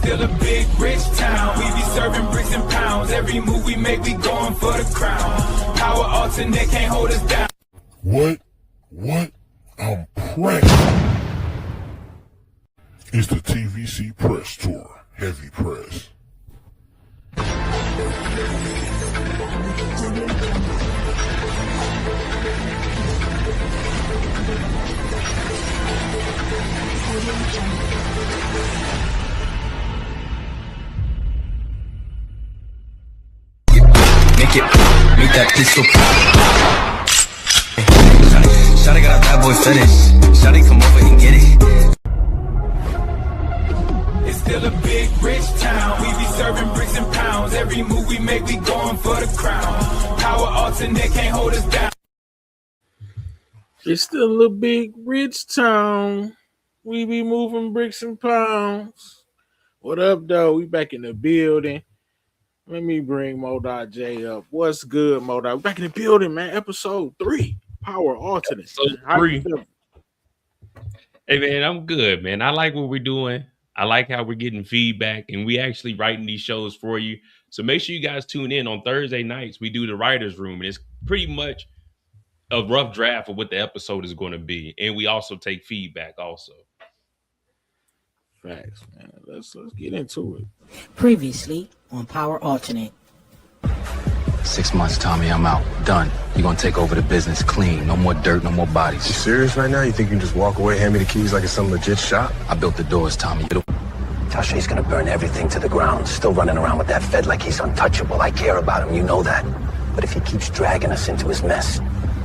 still a big rich town. We be serving bricks and pounds. Every move we make, we going for the crown. Power alternate can't hold us down. What? I'm pregnant. It's the TVC Press Tour, Heavy Press. Make that pistol pop. Shawty got a bad boy fetish. Shawty come over and get it. It's still a big rich town. We be serving bricks and pounds. Every move we make, we going for the crown. Power alternate can't hold us down. It's still a big rich town. We be moving bricks and pounds. What up, though? We back in the building. Let me bring Mo.J up. What's good, Mo.? Back in the building, man. Episode 3. Power alternate. Episode 3. Hey, man, I'm good, man. I like what we're doing. I like how we're getting feedback, and we actually writing these shows for you. So make sure you guys tune in on Thursday nights. We do the writer's room, and it's pretty much a rough draft of what the episode is going to be. And we also take feedback also. Facts, man. Let's get into it. Previously on Power Alternate. 6 months, Tommy, I'm out. Done. You're gonna take over the business clean. No more dirt, no more bodies. You serious right now? You think you can just walk away, hand me the keys like it's some legit shop? I built the doors, Tommy. Tasha, he's gonna burn everything to the ground. Still running around with that Fed like he's untouchable. I care about him, you know that. But if he keeps dragging us into his mess,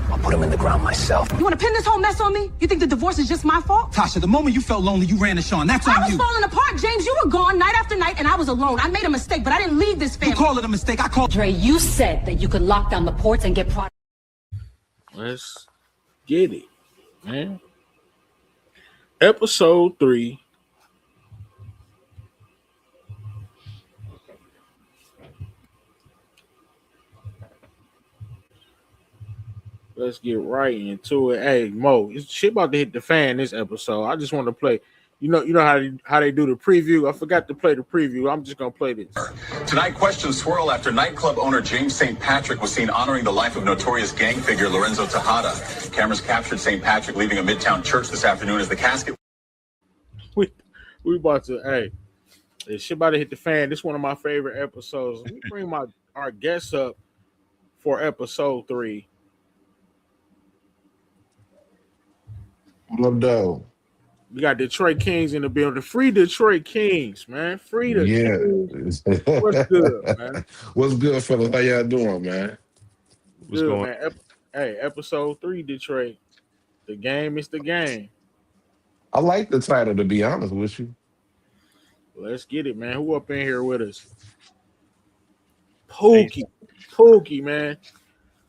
I'll put him in the ground myself. You want to pin this whole mess on me? You think the divorce is just my fault? Tasha, the moment you felt lonely, you ran to Sean. That's on you. I was falling apart, James. You were gone night after night, and I was alone. I made a mistake, but I didn't leave this family. You call it a mistake. I call Dre, you said that you could lock down the ports and get product. Let's get it, man. Episode 3. Let's get right into it. Hey, Mo, it's shit about to hit the fan this episode. I just want to play. You know how they do the preview. I forgot to play the preview. I'm just gonna play this. Tonight, questions swirl after nightclub owner James St. Patrick was seen honoring the life of notorious gang figure Lorenzo Tejada. Cameras captured St. Patrick leaving a Midtown church this afternoon as the casket. We about to. Hey, it's shit about to hit the fan. This is one of my favorite episodes. Let me bring our guests up for episode 3. What up, though? We got Detroit Kings in the building. Free Detroit Kings, man. Free the Kings. What's good, man? What's good, fellas? How y'all doing, man? What's good, man? Hey, episode 3, Detroit. The game is the game. I like the title, to be honest with you. Let's get it, man. Who up in here with us? Pookie, man.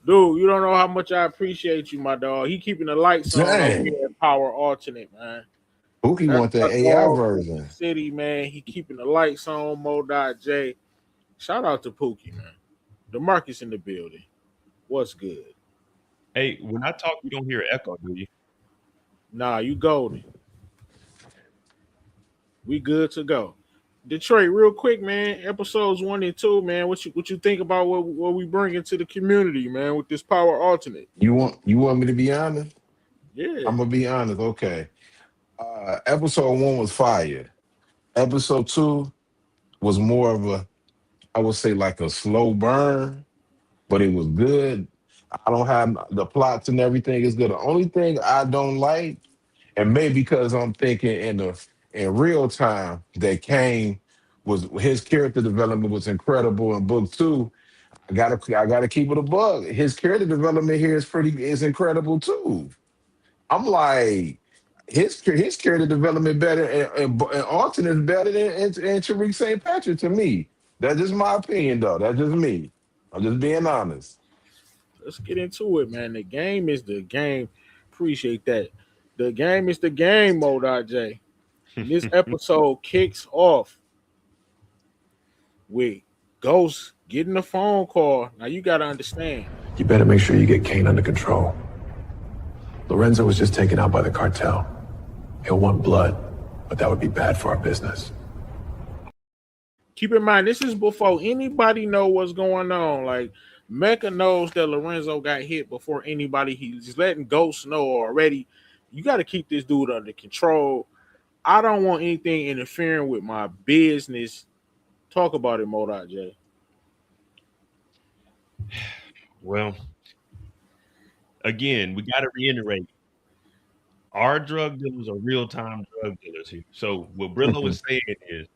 Dude, you don't know how much I appreciate you, my dog. He keeping the lights on over here at Power Alternate, man. Pookie want that AI version. City, man. He keeping the lights on, Mo.J. Shout out to Pookie, man. DeMarcus in the building. What's good? Hey, when I talk, you don't hear an echo, do you? Nah, you golden. We good to go. Detroit, real quick, man. Episodes 1 and 2, man. What you think about what we bring into the community, man, with this Power Alternate? You want me to be honest? Yeah. I'm gonna be honest. Okay. Episode 1 was fire. Episode 2 was more of a, I would say, like a slow burn, but it was good. I don't have the plots and everything is good. The only thing I don't like, and maybe because I'm thinking in real time that Kane was his character development was incredible in book 2. I gotta keep it a bug. His character development here is incredible too. I'm like his character development better and alternate better than Tariq St. Patrick to me. That's just my opinion though. That's just me. I'm just being honest. Let's get into it, man. The game is the game. Appreciate that. The game is the game, Mo.J. This episode kicks off with Ghost getting a phone call. Now you got to understand. You better make sure you get Kane under control. Lorenzo was just taken out by the cartel. He'll want blood, but that would be bad for our business. keep in mind, this is before anybody know what's going on. Like Mecca knows that Lorenzo got hit before anybody. He's letting Ghost know already. You got to keep this dude under control. I don't want anything interfering with my business. Talk about it, Modot J. Well, again, we got to reiterate. Our drug dealers are real-time drug dealers here. So what Brillo is saying is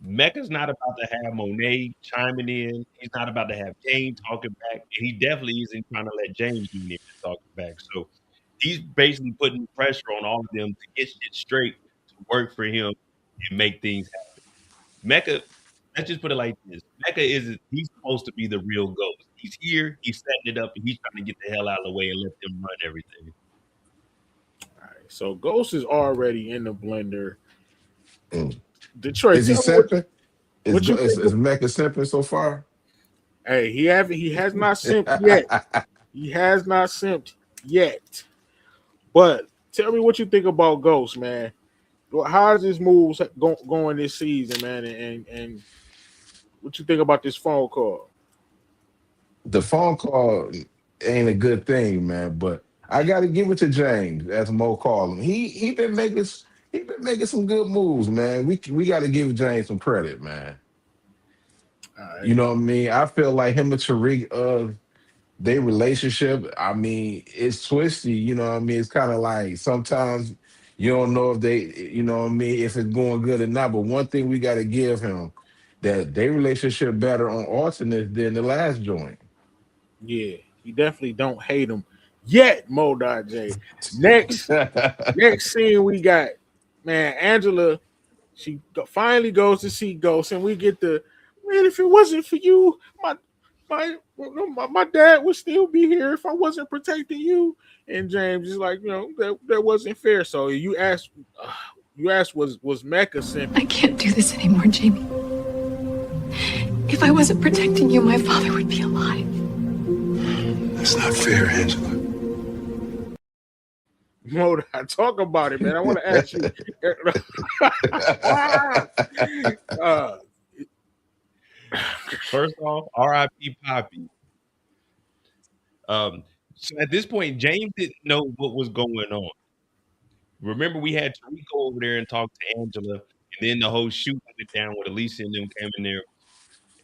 Mecca's not about to have Monet chiming in. He's not about to have Kane talking back. And he definitely isn't trying to let James get in there talking back. So he's basically putting pressure on all of them to get shit straight, to work for him and make things happen. Mecca, let's just put it like this. Mecca he's supposed to be the real Ghost. He's here, he's setting it up, and he's trying to get the hell out of the way and let them run everything. All right, so Ghost is already in the blender. Detroit, is he simping? Is Mecca simping so far? Hey, he has not simped yet. He has not simped yet. But tell me what you think about Ghost, man. How is this moves going this season, man? And what you think about this phone call? The phone call ain't a good thing, man. But I got to give it to James, as Mo called him. He been making some good moves, man. We got to give James some credit, man. Right. You know what I mean? I feel like him and Tariq, their relationship, I mean, it's twisty. You know what I mean? It's kind of like sometimes you don't know if they, you know what I mean, if it's going good or not. But one thing we got to give him, that their relationship better on alternate than the last joint. Yeah, you definitely don't hate him yet, Mo.J. Next scene we got, man, Angela, she finally goes to see Ghost, and we get the, man, if it wasn't for you, my dad would still be here if I wasn't protecting you. And James is like, you know, that wasn't fair. So you asked was Mecca simple? I can't do this anymore, Jamie. If I wasn't protecting you, my father would be alive. That's not fair, Angela. Mo, I talk about it, man. I want to ask you. First off, R.I.P. Poppy. So at this point, James didn't know what was going on. Remember, we had Tariq go over there and talk to Angela, and then the whole shoot went down with Alicia and them came in there,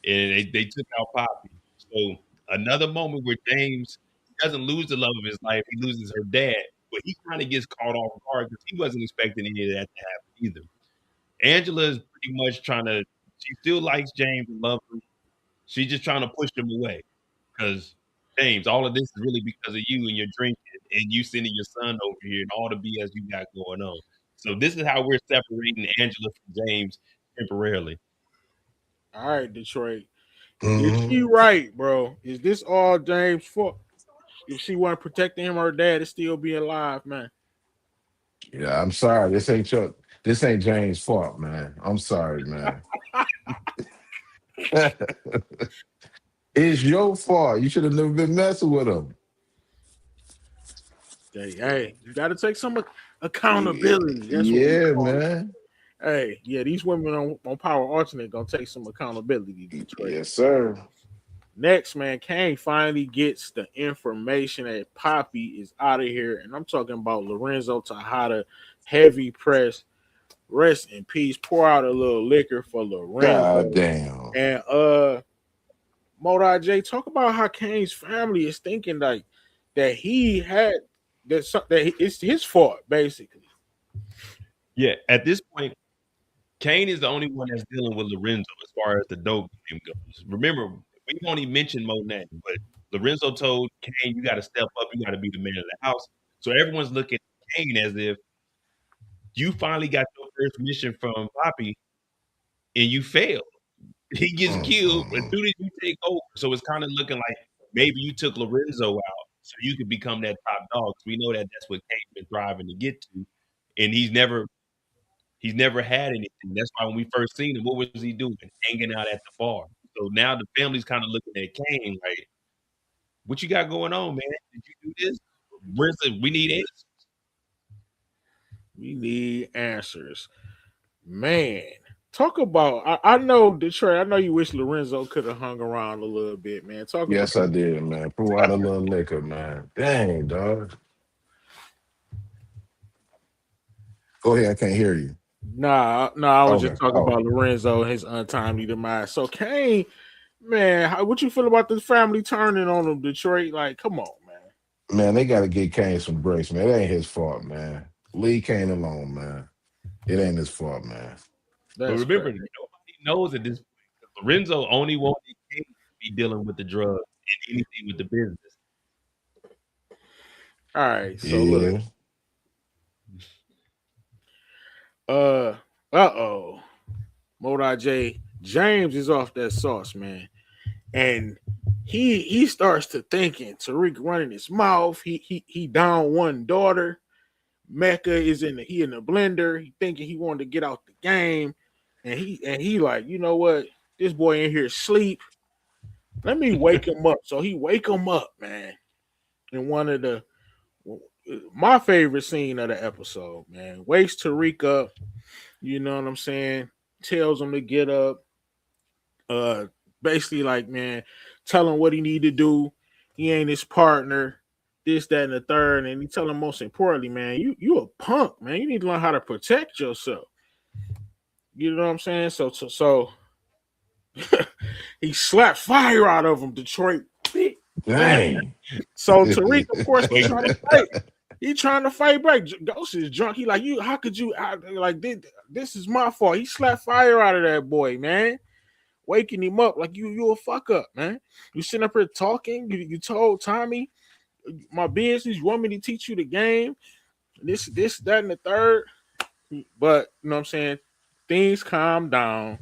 and they took out Poppy. So another moment where James doesn't lose the love of his life, he loses her dad, but he kind of gets caught off guard because he wasn't expecting any of that to happen either. Angela is pretty much she still likes James and loves him. She's just trying to push him away because, James, all of this is really because of you and your drinking and you sending your son over here and all the BS you got going on. So this is how we're separating Angela from James temporarily. All right, Detroit. Is she right, bro? Is this all James' fault? If she wasn't protecting him, her dad would still be alive, man. Yeah, I'm sorry. This ain't James' fault, man. I'm sorry, man. It's your fault. You should have never been messing with him. Hey, you got to take some accountability. That's what man. Hey, yeah, these women on Power Alternate gonna take some accountability, Detroit. Yes, sir. Next, man, Kane finally gets the information that Poppy is out of here, and I'm talking about Lorenzo Tejada, heavy press. Rest in peace. Pour out a little liquor for Lorenzo. God damn. And Mo.J, talk about how Kane's family is thinking like that he had that it's his fault, basically. Yeah, at this point, Kane is the only one that's dealing with Lorenzo as far as the dope game goes. Remember, we only mentioned Monet, but Lorenzo told Kane, you got to step up, you got to be the man of the house. So everyone's looking at Kane as if you finally got your first mission from Poppy and you failed. He gets killed as soon as you take over. So it's kind of looking like maybe you took Lorenzo out so you could become that top dog. We know that that's what Kane's been thriving to get to. And he's never had anything. That's why when we first seen him, what was he doing? Hanging out at the bar. So now the family's kind of looking at Kane like, what you got going on, man? Did you do this? We need answers. We need answers. Man, Talk about. I know Detroit. I know you wish Lorenzo could have hung around a little bit, man. Talk about. Yes, I did, man. Pour out a little liquor, man. Dang, dog. Go ahead. I can't hear you. Nah. I was Okay. just talking about Lorenzo and his untimely demise. So Kane, man, what you feel about the family turning on him, Detroit? Like, come on, man. Man, they got to get Kane some grace, man. It ain't his fault, man. Leave Kane alone, man. It ain't his fault, man. But remember, nobody knows at this point. Lorenzo only wanted Kane to be dealing with the drugs and anything with the business. All right, so look. Modai J. James is off that sauce, man. And he starts to thinking Tariq running his mouth. He down one daughter. Mecca is in the blender. He thinking he wanted to get out the game. And he like, you know what? This boy in here sleep. Let me wake him up. So he wake him up, man. In one of my favorite scene of the episode, man. Wakes Tariq up. You know what I'm saying? Tells him to get up. Basically like, man, tell him what he need to do. He ain't his partner. This, that, and the third. And he tell him most importantly, man, you a punk, man. You need to learn how to protect yourself. You know what I'm saying? So he slapped fire out of him, Detroit. Dang. So Tariq, of course, he's trying to fight. He trying to fight back. Ghost is drunk. He like, you, how could you like this is my fault. He slapped fire out of that boy, man. Waking him up like you a fuck up, man. You sitting up here talking. You told Tommy my business. You want me to teach you the game. This, that, and the third. But you know what I'm saying? Things calm down.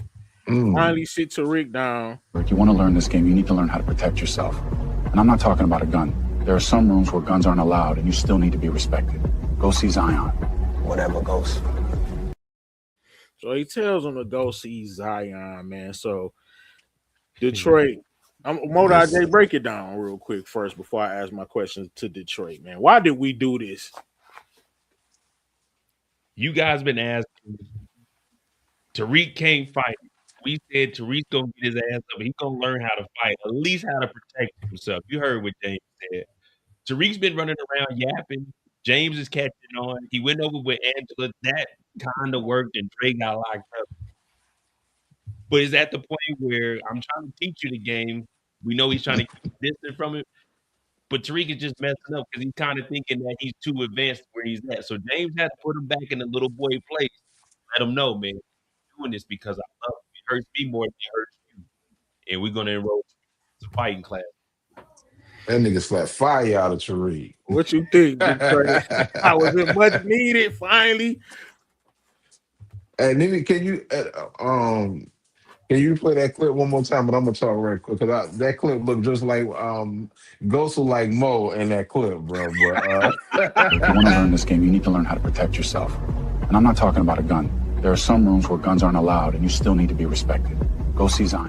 Finally sit Tariq down. If you want to learn this game, you need to learn how to protect yourself. And I'm not talking about a gun. There are some rooms where guns aren't allowed, and you still need to be respected. Go see Zion. Whatever, Ghost. So he tells him to go see Zion, man. So Detroit, Modai J, break it down real quick first before I ask my questions to Detroit, man. Why did we do this? You guys been asking. Tariq can't fight. We said Tariq's gonna get his ass up. He's gonna learn how to fight, at least how to protect himself. You heard what James said. Tariq's been running around yapping. James is catching on. He went over with Angela. That kind of worked, and Dre got locked up. But is at the point where I'm trying to teach you the game. We know he's trying to keep distant from it, but Tariq is just messing up because he's kind of thinking that he's too advanced where he's at. So James has to put him back in the little boy place. Let him know, man, I'm doing this because I love you. It hurts me more than it hurts you. And we're going to enroll to fighting class. That nigga slapped fire out of Tariq. What you think? I was it much needed finally. Hey, nigga, can you play that clip one more time? But I'm gonna talk right quick because that clip looked just like Ghost like Mo in that clip, bro. But if you want to learn this game, you need to learn how to protect yourself. And I'm not talking about a gun. There are some rooms where guns aren't allowed, and you still need to be respected. Go see Zion.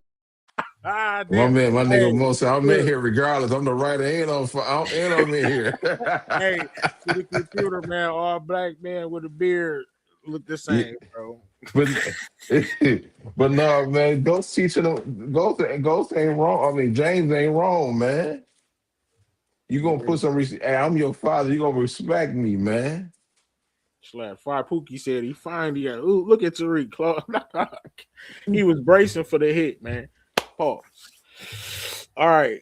My nigga Mo said, I'm in here regardless. I'm the writer. Ain't on me here. Hey, to the computer, man, all black man with a beard look the same, bro. But no, man, Ghost teaching them. Ghost ain't wrong. I mean, James ain't wrong, man. You gonna put some hey, I'm your father. You gonna respect me, man. Slap fire. Pookie said he finally got. Ooh, look at Tariq. He was bracing for the hit, man. Pause. All right.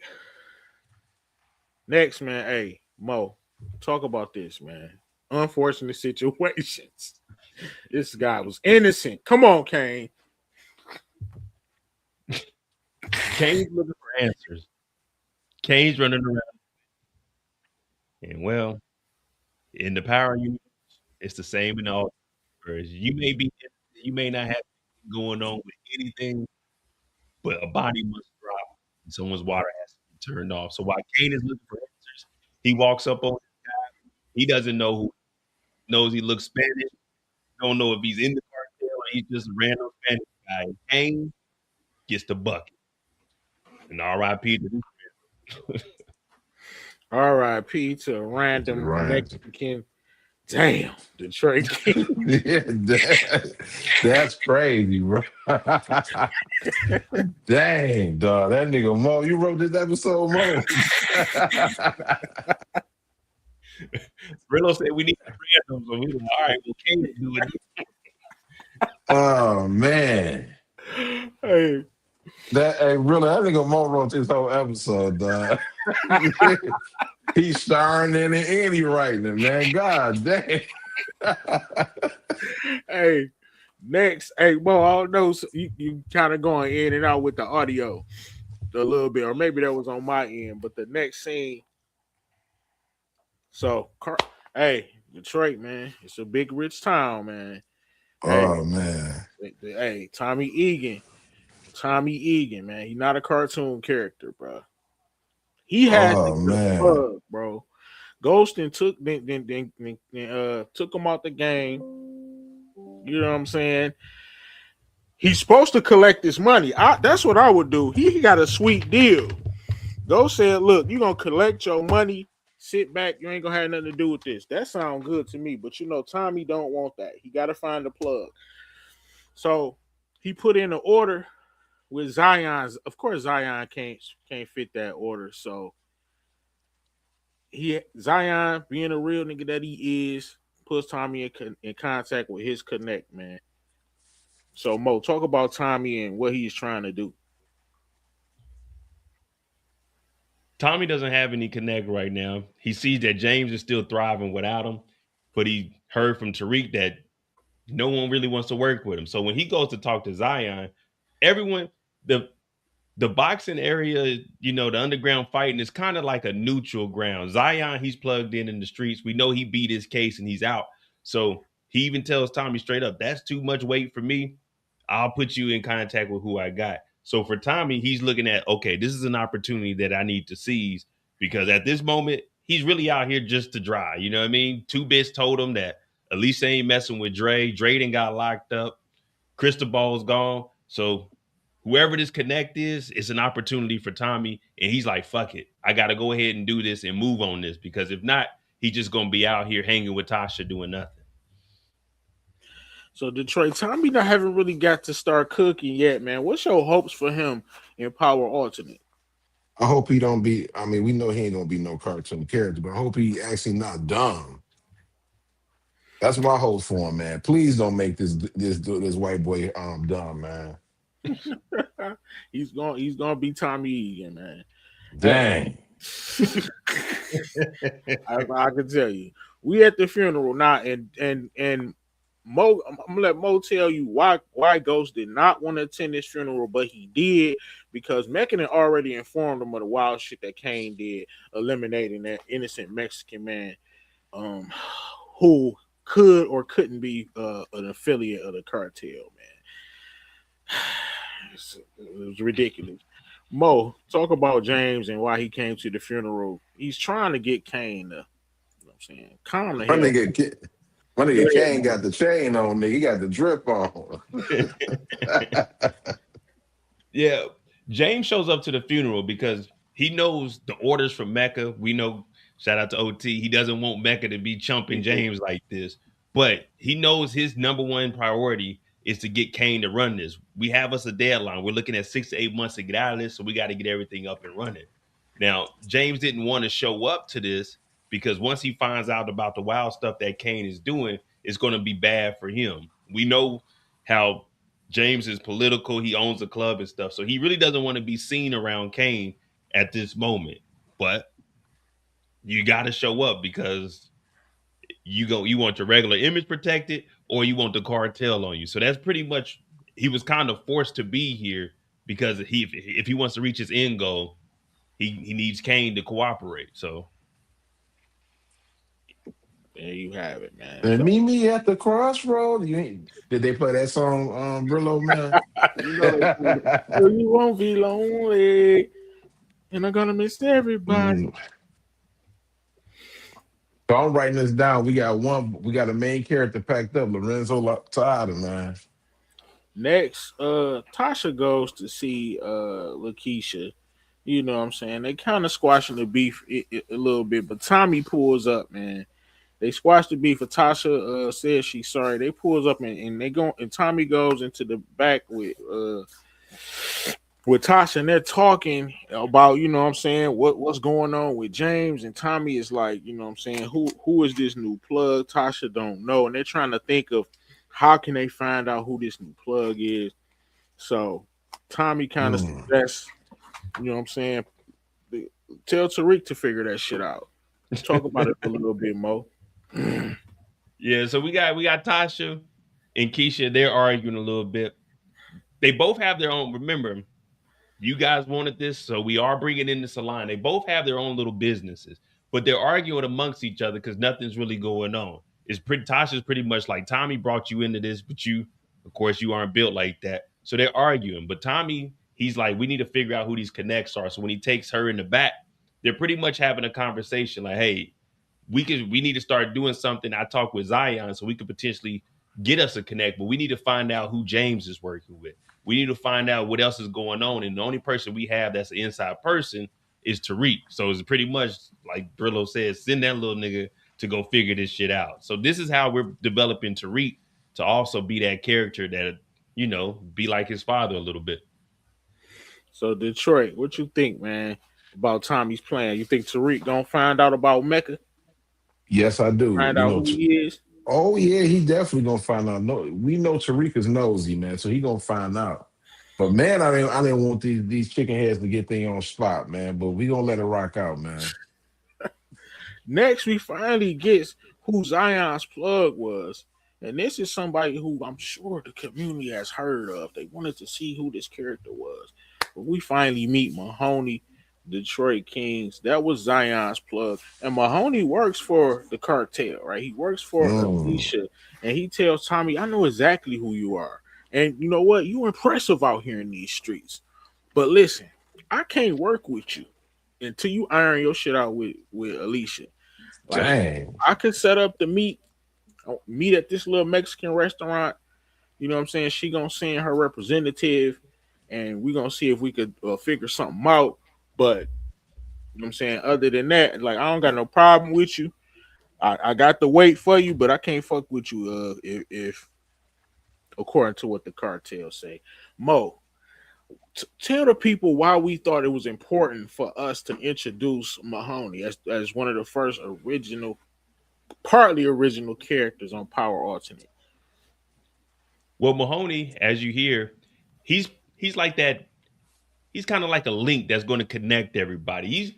Next, man. Hey, Mo, talk about this, man. Unfortunate situations. This guy was innocent. Come on, Kane. Kane's looking for answers. Kane's running around. And well, in the power universe, it's the same in all universes. You may not have going on with anything, but a body must drop and someone's water has to be turned off. So while Kane is looking for answers, he walks up on this guy. He doesn't know who knows he looks Spanish. Don't know if he's in the cartel or he's just a random Spanish guy. Kane gets the bucket. And R.I.P. to this man. R.I.P. to a random Mexican Damn, Detroit King. Yeah, that's crazy, bro. Dang, dog. That nigga Mo, you wrote this episode, Mo. Brillo said we need a random, so we were like, all right, well, Kane is doing it. Oh man. Hey, Really, that nigga Mo wrote this whole episode, dog. He's starring in it and he writing it, man. God damn. hey, next, hey, Bo, I don't know. So you kind of going in and out with the audio a little bit, or maybe that was on my end. But the next scene, so hey, Detroit, man, it's a big rich town, man. Oh man. Hey, Tommy Egan, man. He's not a cartoon character, bro. He had the plug, bro. Ghostin took took him out the game. You know what I'm saying? He's supposed to collect this money. That's what I would do. He got a sweet deal. Ghost said, look, you're going to collect your money, sit back, you ain't going to have nothing to do with this. That sounds good to me, but Tommy don't want that. He got to find the plug. So he put in an order with Zion's. Of course, Zion can't fit that order, so Zion, being a real nigga that he is, puts Tommy in contact with his connect, man. So, Mo, talk about Tommy and what he's trying to do. Tommy doesn't have any connect right now. He sees that James is still thriving without him, but he heard from Tariq that no one really wants to work with him. So when he goes to talk to Zion, everyone, the boxing area, the underground fighting is kind of like a neutral ground. Zion, he's plugged in the streets. We know he beat his case and he's out. So he even tells Tommy straight up, that's too much weight for me. I'll put you in contact with who I got. So for Tommy, he's looking at, okay, this is an opportunity that I need to seize because at this moment, he's really out here just to dry. You know what I mean? 2Bits told him that Elise ain't messing with Dre. Dre done got locked up. Cristobal's gone. So whoever this connect is, it's an opportunity for Tommy. And he's like, fuck it. I got to go ahead and do this and move on this because if not, he's just going to be out here hanging with Tasha doing nothing. So Detroit, Tommy haven't really got to start cooking yet, man. What's your hopes for him in Power Alternate? I hope he don't be, we know he ain't going to be no cartoon character, but I hope he actually not dumb. That's my hope for him, man. Please don't make this white boy dumb, man. He's gonna be Tommy Egan, man. Dang. I can tell you. We at the funeral now, and Mo, I'm gonna let Mo tell you why Ghost did not want to attend this funeral, but he did because Meccan already informed him of the wild shit that Kane did, eliminating that innocent Mexican man, who could or couldn't be an affiliate of the cartel, man. It was ridiculous. Mo, talk about James and why he came to the funeral. He's trying to get Kane to, you know what I'm saying, calm the hell. My nigga Kane got the chain on, nigga. He got the drip on. Yeah, James shows up to the funeral because he knows the orders from Mecca. We know, shout out to OT, he doesn't want Mecca to be chumping James like this. But he knows his number one priority is to get Kane to run this. We have us a deadline. We're looking at 6 to 8 months to get out of this, so we got to get everything up and running. Now, James didn't want to show up to this because once he finds out about the wild stuff that Kane is doing, it's going to be bad for him. We know how James is political. He owns a club and stuff. So he really doesn't want to be seen around Kane at this moment. But you got to show up because you want your regular image protected or you want the cartel on you. So that's pretty much, he was kind of forced to be here because if he wants to reach his end goal, he needs Kane to cooperate. So there you have it, man. And meet me at the crossroad. Did they play that song, Brillo, man? You won't be lonely, and I'm gonna miss everybody. So I'm writing this down. We got a main character packed up, Lorenzo Tejada, man. Next, Tasha goes to see Lakeisha. You know what I'm saying? They kind of squashing the beef a little bit, but Tommy pulls up, man. They squashed the beef. Tasha says she's sorry. They pulls up and they go and Tommy goes into the back with Tasha, and they're talking about, you know what I'm saying, what's going on with James. And Tommy is like, you know what I'm saying, who is this new plug? Tasha don't know. And they're trying to think of how can they find out who this new plug is. So Tommy kind of suggests, you know what I'm saying, tell Tariq to figure that shit out. Let's talk about it a little bit more. Yeah, so we got Tasha and Keisha. They're arguing a little bit. They both have their own. Remember, you guys wanted this, so we are bringing in the salon. They both have their own little businesses, but they're arguing amongst each other because nothing's really going on. Tasha's pretty much like, Tommy brought you into this, but you, of course, you aren't built like that. So they're arguing. But Tommy, he's like, we need to figure out who these connects are. So when he takes her in the back, they're pretty much having a conversation like, hey, we need to start doing something. I talked with Zion, so we could potentially get us a connect, but we need to find out who James is working with. We need to find out what else is going on. And the only person we have that's an inside person is Tariq. So it's pretty much like Brillo says, send that little nigga to go figure this shit out. So this is how we're developing Tariq to also be that character that, you know, be like his father a little bit. So Detroit, what you think, man, about Tommy's plan? You think Tariq gonna find out about Mecca? Yes, I do. Find out who he is? Oh, yeah, he definitely gonna find out. No, we know Tariq is nosy, man, so he gonna find out. But man, I didn't want these chicken heads to get things on spot, man. But we gonna let it rock out, man. Next, we finally get who Zion's plug was. And this is somebody who I'm sure the community has heard of. They wanted to see who this character was. But we finally meet Mahoney, Detroit Kings. That was Zion's plug. And Mahoney works for the cartel, right? He works for Alicia. And he tells Tommy, I know exactly who you are. And you know what? You're impressive out here in these streets. But listen, I can't work with you until you iron your shit out with Alicia. Like, dang. I could set up the meet at this little Mexican restaurant. You know what I'm saying? She gonna send her representative, and we gonna see if we could figure something out. But you know what I'm saying? Other than that, like, I don't got no problem with you. I got the weight for you, but I can't fuck with you if according to what the cartel say. Mo, tell the people why we thought it was important for us to introduce Mahoney as one of the first partly original characters on Power Alternate. Well, Mahoney, as you hear, he's like that. He's kind of like a link that's going to connect everybody.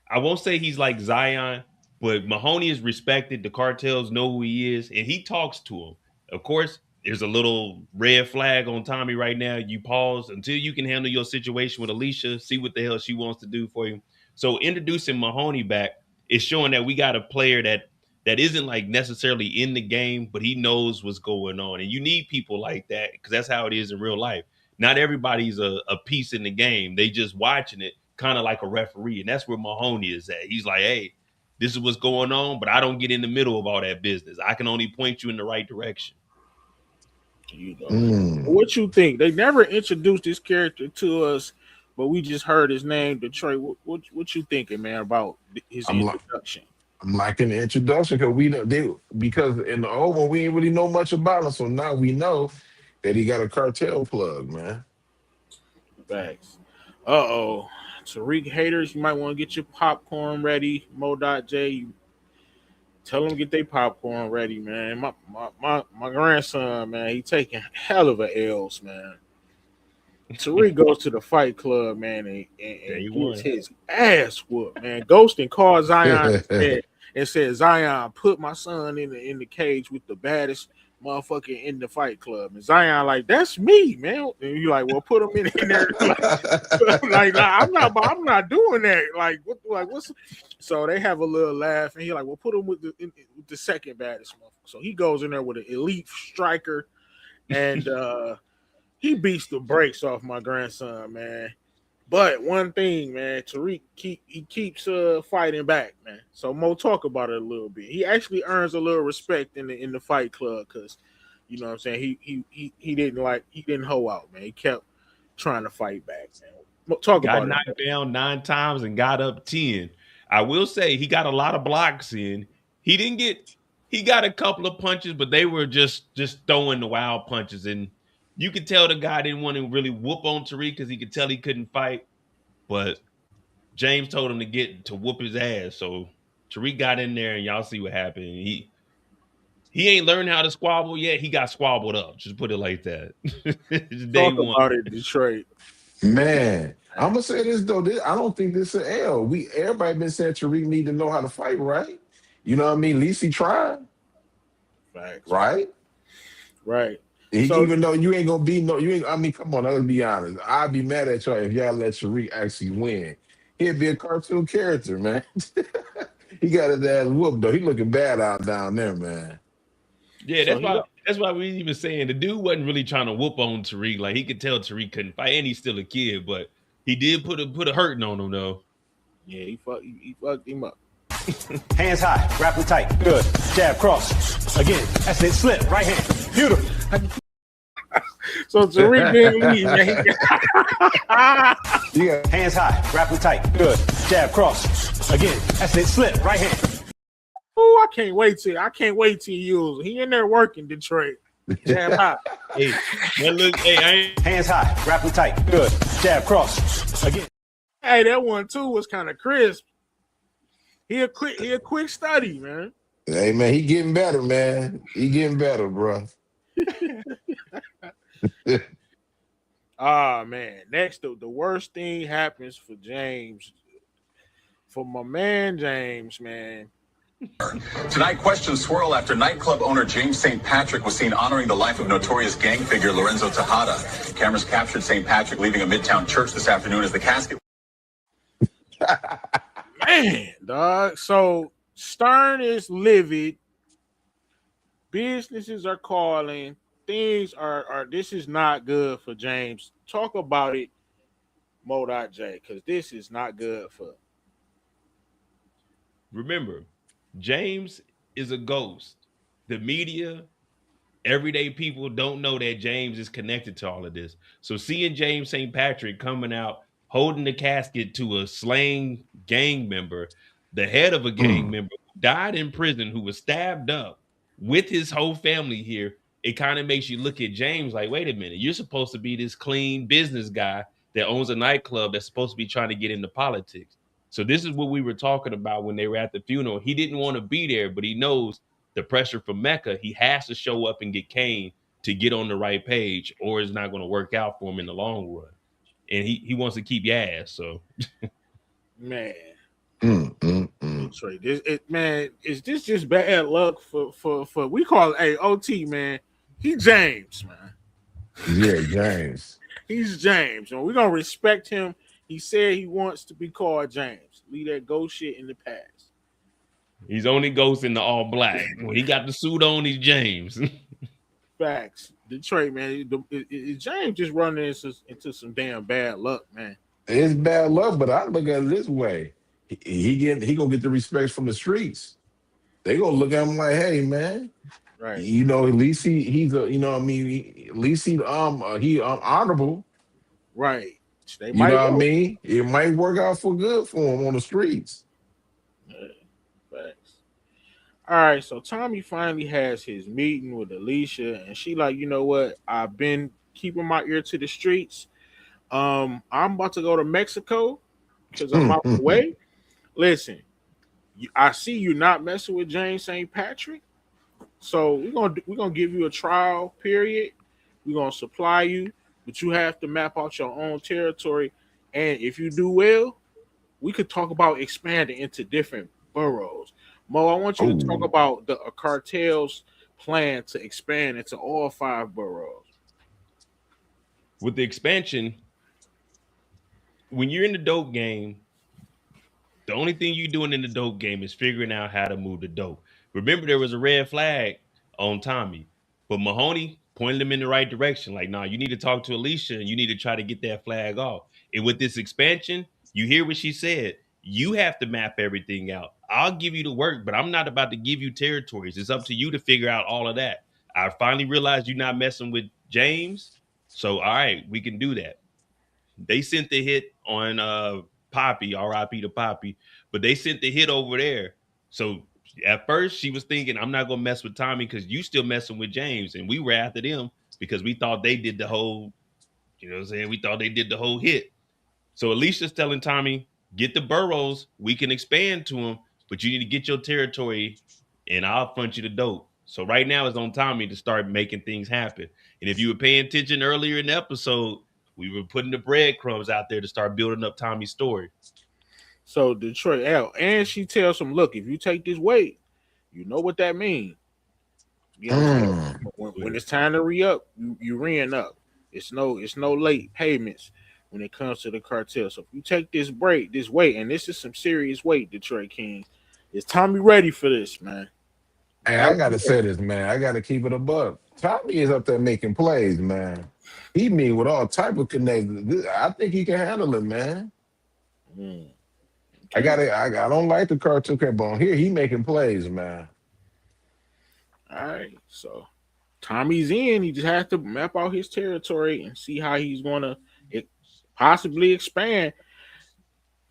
I won't say he's like Zion, but Mahoney is respected. The cartels know who he is, and he talks to him. Of course, there's a little red flag on Tommy right now. You pause until you can handle your situation with Alicia, see what the hell she wants to do for you. So introducing Mahoney back is showing that we got a player that isn't like necessarily in the game, but he knows what's going on. And you need people like that because that's how it is in real life. Not everybody's a piece in the game. They just watching it kind of like a referee. And that's where Mahoney is at. He's like, hey, this is what's going on, but I don't get in the middle of all that business. I can only point you in the right direction. You know. What you think? They never introduced this character to us, but we just heard his name, Detroit. What you thinking, man, about his introduction? I'm liking the introduction because in the old one we didn't really know much about him, so now we know that he got a cartel plug, man. Facts. Tariq haters, you might want to get your popcorn ready. Mo.J, tell them get their popcorn ready, man. My grandson, man, he taking hell of a L's, man. Tariq goes to the Fight Club, man, and gets his ass whooped, man. Ghosting calls Zion and said, Zion, put my son in the cage with the baddest motherfucker in the Fight Club. And Zion like, that's me, man. And you like, well, put him in there. like I'm not doing that. What's so they have a little laugh, and he like, well, put him with the second baddest motherfucker. So he goes in there with an elite striker, and he beats the brakes off my grandson, man. But one thing, man, Tariq keeps fighting back, man. So Mo, talk about it a little bit. He actually earns a little respect in the Fight Club because, you know what I'm saying, he didn't hoe out, man. He kept trying to fight back, man. Talk about it. Got knocked down 9 times and got up 10. I will say he got a lot of blocks in. He didn't get. He got a couple of punches, but they were just throwing the wild punches, and you could tell the guy didn't want to really whoop on Tariq because he could tell he couldn't fight. But James told him to whoop his ass, so Tariq got in there, and y'all see what happened. He ain't learned how to squabble yet. He got squabbled up. Just put it like that. Day Talk one. about it, Detroit. Man, I'm gonna say this though. I don't think this is an L. Everybody been saying Tariq need to know how to fight, right? You know what I mean? At least he tried. Facts. Right? Right. Even though you ain't gonna be I mean, come on, let's be honest. I'd be mad at y'all if y'all let Tariq actually win. He'd be a cartoon character, man. He got his ass whooped though. He looking bad out down there, man. Yeah, that's why we even saying the dude wasn't really trying to whoop on Tariq. Like he could tell Tariq couldn't fight, and he's still a kid, but he did put a hurting on him though. Yeah, he fucked him up. Hands high, grapple tight. Good. Jab, cross. Again. That's it. Slip. Right hand. Beautiful. So Tariq didn't leave, man. Yeah. Hands high, grapple tight. Good. Jab, cross. Again. That's it. Slip. Right hand. Oh, I can't wait till you use it. He in there working, Detroit. Jab high. Hey, look, hands high, grapple tight. Good. Jab, cross. Again. Hey, that one too was kind of crisp. He a quick study, man. Hey man, he getting better, man. He getting better, bro. Man. Next, the worst thing happens for James. For my man James, man. Tonight, questions swirl after nightclub owner James St. Patrick was seen honoring the life of notorious gang figure Lorenzo Tejada. Cameras captured St. Patrick leaving a Midtown church this afternoon as the casket. Man, dog. So Stern is livid. Businesses are calling. Things are this is not good for James. Talk about it, Mo.J, because this is not good for. Remember, James is a ghost. The media, everyday people don't know that James is connected to all of this. So seeing James St. Patrick coming out, holding the casket to a slain gang member, the head of a gang member who died in prison, who was stabbed up with his whole family here, it kind of makes you look at James like, wait a minute, you're supposed to be this clean business guy that owns a nightclub that's supposed to be trying to get into politics. So this is what we were talking about when they were at the funeral. He didn't want to be there, but he knows the pressure from Mecca. He has to show up and get Kane to get on the right page, or it's not going to work out for him in the long run. And he wants to keep your ass. So, man, Trey, is this just bad luck for we call it OT, man? He James, man. Yeah, James. He's James, and we're gonna respect him. He said he wants to be called James. Leave that ghost shit in the past. He's only ghost in the all black. When he got the suit on, he's James. Facts. Detroit, man. Is James just running into some damn bad luck, man? It's bad luck, but I look at it this way. He gonna get the respect from the streets. They gonna look at him like, hey, man. Right. You know, at least he's a, you know what I mean? At least he honorable. Right. You know what I mean? It might work out for good for him on the streets. Facts. All right, so Tommy finally has his meeting with Alicia, and she like, you know what? I've been keeping my ear to the streets. I'm about to go to Mexico because I'm out the way. Listen, I see you not messing with James St. Patrick, so we're gonna give you a trial period. We're gonna supply you, but you have to map out your own territory. And if you do well, we could talk about expanding into different boroughs. Mo, I want you to talk about the cartel's plan to expand into all 5 boroughs. With the expansion, when you're in the dope game, the only thing you're doing in the dope game is figuring out how to move the dope. Remember, there was a red flag on Tommy, but Mahoney pointed him in the right direction. Like, nah, you need to talk to Alicia and you need to try to get that flag off. And with this expansion, you hear what she said. You have to map everything out. I'll give you the work, but I'm not about to give you territories. It's up to you to figure out all of that. I finally realized you're not messing with James. So, all right, we can do that. They sent the hit on Poppy, RIP to Poppy, but they sent the hit over there. So At first, she was thinking, I'm not gonna mess with Tommy because you still messing with James, and we were after them because we thought they did the whole, you know what I'm saying? We thought they did the whole hit. So Alicia's telling Tommy, get the burrows, we can expand to them, but you need to get your territory and I'll front you the dope. So right now it's on Tommy to start making things happen. And if you were paying attention earlier in the episode, we were putting the breadcrumbs out there to start building up Tommy's story. So Detroit out, and she tells him, "Look, if you take this weight, you know what that means. You know, when it's time to re-up, you re up. It's no late payments when it comes to the cartel. So if you take this weight, and this is some serious weight, Detroit King, is Tommy ready for this, man?" Hey, I gotta say this, man. I gotta keep it above. Tommy is up there making plays, man. He mean with all type of connections. I think he can handle it, man. I don't like the cartoon cat, but on here he making plays, man. All right, so Tommy's in. He just has to map out his territory and see how he's gonna possibly expand.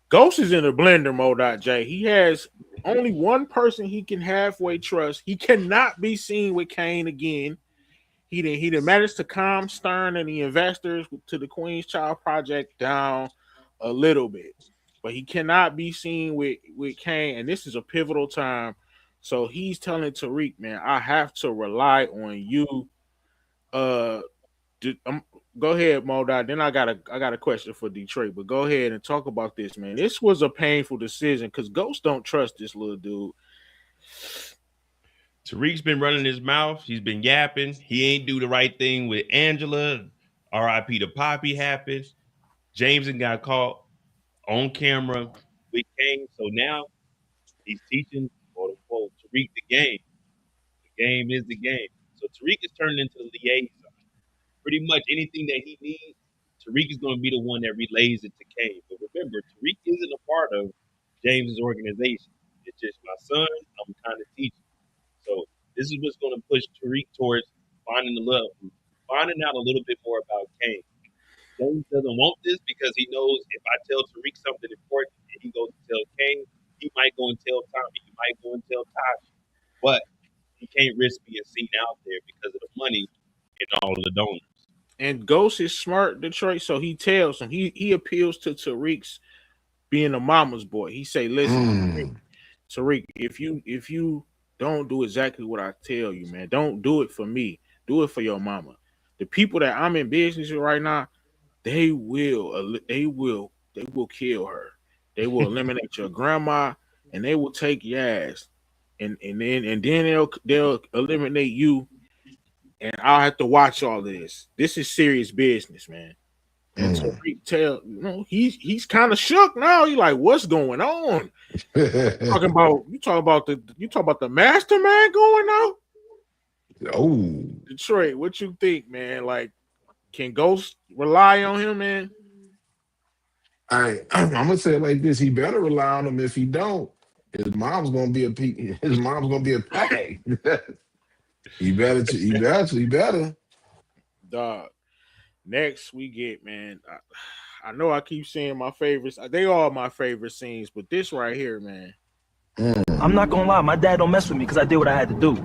Ghost is in a blender mode, Jay. He has only one person he can halfway trust. He cannot be seen with Kane again. He done managed to calm Stern and the investors to the Queen's Child Project down a little bit, but he cannot be seen with Kane, and this is a pivotal time. So he's telling Tariq, man, I have to rely on you. Go ahead, Modai. Then I got a question for Detroit, but go ahead and talk about this, man. This was a painful decision because Ghost don't trust this little dude. Tariq's been running his mouth. He's been yapping. He ain't do the right thing with Angela. R.I.P. to Poppy happened. Jameson got caught on camera with Kane. So now he's teaching, quote unquote, Tariq the game. The game is the game. So Tariq is turning into the liaison. Pretty much anything that he needs, Tariq is going to be the one that relays it to Kane. But remember, Tariq isn't a part of James's organization. It's just my son. I'm kind of teaching. So this is what's going to push Tariq towards finding out a little bit more about Kane. James doesn't want this because he knows if I tell Tariq something important and he goes to tell Kane, he might go and tell Tommy, he might go and tell Tasha. But he can't risk being seen out there because of the money and all of the donors. And Ghost is smart, Detroit, so he tells him, he appeals to Tariq's being a mama's boy. He say, listen, Tariq, if you don't do exactly what I tell you, man, don't do it for me. Do it for your mama. The people that I'm in business with right now, they will kill her. They will eliminate your grandma and they will take your ass. And then they'll eliminate you. And I'll have to watch all of this. This is serious business, man. And Tariq he's kind of shook now. He's like, what's going on? You talk about the mastermind going out? Oh, Detroit, what you think, man? Like, can Ghost rely on him, man? I'm gonna say it like this: he better rely on him. If he don't, his mom's gonna be a pig. He better. Dog. Next we get, man. I know I keep saying my favorites. They are my favorite scenes, but this right here, man. I'm not gonna lie, my dad don't mess with me because I did what I had to do.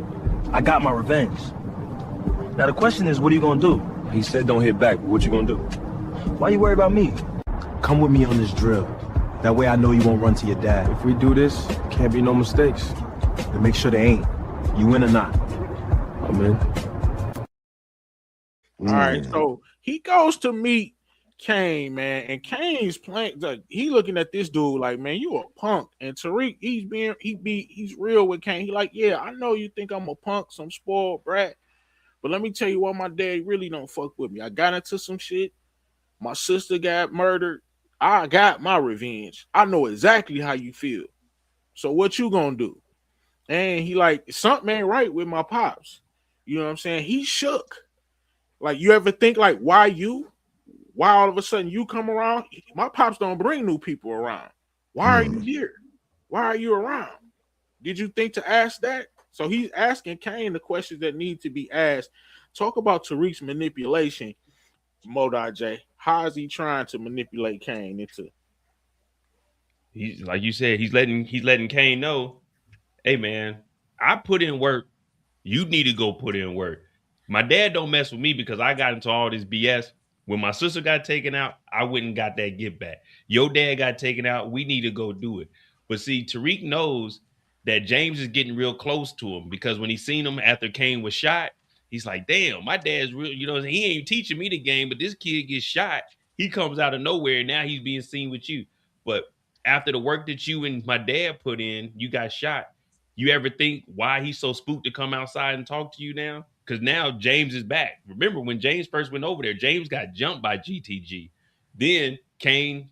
I got my revenge. Now the question is, what are you gonna do? He said don't hit back, but what you gonna do? Why you worry about me? Come with me on this drill. That way I know you won't run to your dad. If we do this, can't be no mistakes. Then make sure they ain't. You win or not. I'm in. All right, so he goes to meet Kane, man, and Kane's playing. Like, he looking at this dude like, man, you a punk. And Tariq, he's real with Kane. He like, yeah, I know you think I'm a punk, some spoiled brat, but let me tell you what, my dad really don't fuck with me. I got into some shit. My sister got murdered. I got my revenge. I know exactly how you feel. So what you gonna do? And he like, something ain't right with my pops. You know what I'm saying? He shook. Like, you ever think like, why you? Why all of a sudden you come around? My pops don't bring new people around. Why are you here? Why are you around? Did you think to ask that? So he's asking Kane the questions that need to be asked. Talk about Tariq's manipulation, Modai J. How is he trying to manipulate Kane into? He's like you said, he's letting Kane know, Hey man, I put in work. You need to go put in work. My dad don't mess with me because I got into all this BS. When my sister got taken out, I went and got that get back. Your dad got taken out. We need to go do it. But see, Tariq knows that James is getting real close to him because when he seen him after Kane was shot, he's like, damn, my dad's real. You know, he ain't teaching me the game, but this kid gets shot. He comes out of nowhere and now he's being seen with you. But after the work that you and my dad put in, you got shot. You ever think why he's so spooked to come outside and talk to you now? Because now James is back. Remember when James first went over there, James got jumped by GTG. Then Kane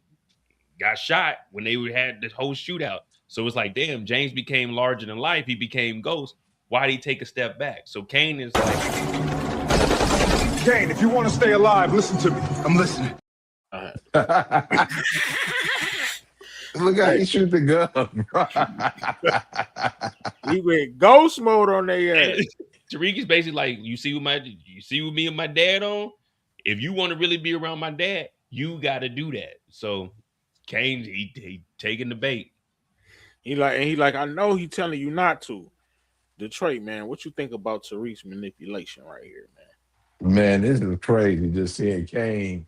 got shot when they had this whole shootout. So it's like, damn, James became larger than life. He became Ghost. Why did he take a step back? So Kane is like, Kane, if you want to stay alive, listen to me. I'm listening. Look how he shoot the gun, bro. He went ghost mode on their ass. Tariq is basically like, you see what me and my dad on? If you want to really be around my dad, you got to do that. So Kane, he taking the bait. He like, I know he telling you not to. Detroit, man, what you think about Tariq's manipulation right here, man? Man, this is crazy. Just seeing Kane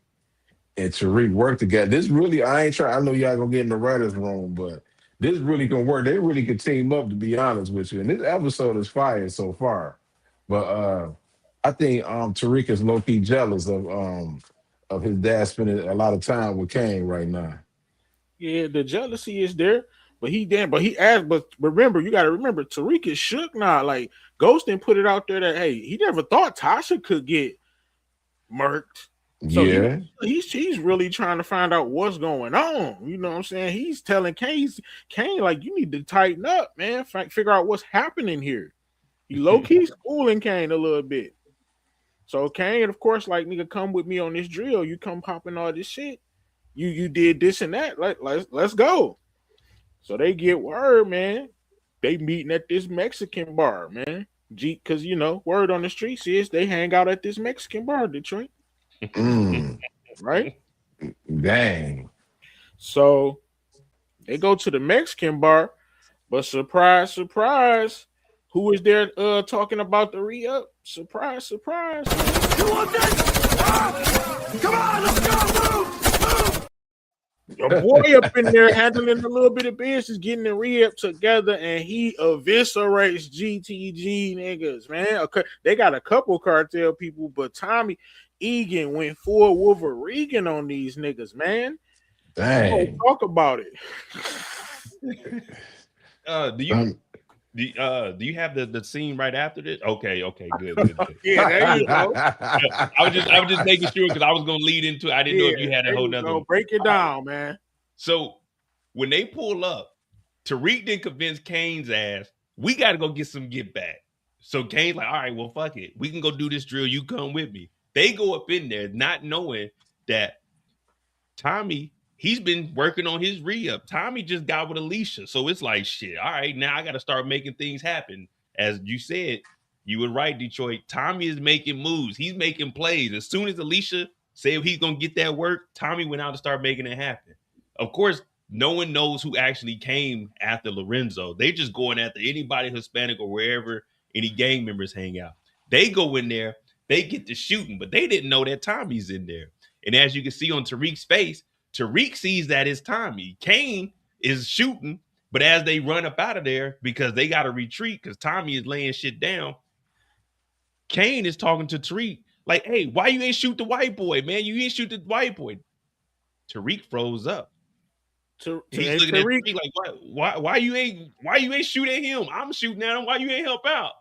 and Tariq work together. This really, I know y'all gonna get in the writer's room, but this really can work. They really could team up, to be honest with you. And this episode is fire so far. But I think Tariq is low-key jealous of his dad spending a lot of time with Kane right now. Yeah, the jealousy is there, but he asked, but remember, you gotta remember, Tariq is shook now. Like Ghost didn't put it out there that hey, he never thought Tasha could get murked. So yeah, he's really trying to find out what's going on. You know what I'm saying? He's telling Kane like, you need to tighten up, man. Figure out what's happening here. He low-key schooling Kane a little bit. So Kane, of course, like, nigga, come with me on this drill. You come popping all this shit. You did this and that. Let's go. So they get word, man. They meeting at this Mexican bar, man. Because, you know, word on the streets is they hang out at this Mexican bar, Detroit. Right? Dang. So they go to the Mexican bar, but surprise, surprise, who is there talking about the re-up? Surprise, surprise. You want this? Come on, let's go, move. Your boy up in there handling a little bit of business, getting the re-up together, and he eviscerates GTG niggas, man. They got a couple cartel people, but Tommy Egan went full Wolverine on these niggas, man. Dang. Talk about it. Do you have the scene right after this? Okay, good. Yeah, there you go. I was just making sure because I was gonna lead into it. I didn't know if you had a whole nother. Break it down, man. So when they pull up, Tariq didn't convince Kane's ass, we gotta go get some get back. So Kane's like, all right, well, fuck it. We can go do this drill. You come with me. They go up in there not knowing that Tommy, he's been working on his re-up. Tommy just got with Alicia. So it's like, shit, all right, now I got to start making things happen. As you said, you were right, Detroit. Tommy is making moves. He's making plays. As soon as Alicia said he's going to get that work, Tommy went out to start making it happen. Of course, no one knows who actually came after Lorenzo. They just going after anybody Hispanic or wherever any gang members hang out. They go in there. They get to shooting, but they didn't know that Tommy's in there. And as you can see on Tariq's face, Tariq sees that it's Tommy. Kane is shooting, but as they run up out of there, because they got to retreat because Tommy is laying shit down, Kane is talking to Tariq like, hey, why you ain't shoot the white boy, man? You ain't shoot the white boy. Tariq froze up. He's looking at Tariq like, why you ain't shoot at him? I'm shooting at him. Why you ain't help out?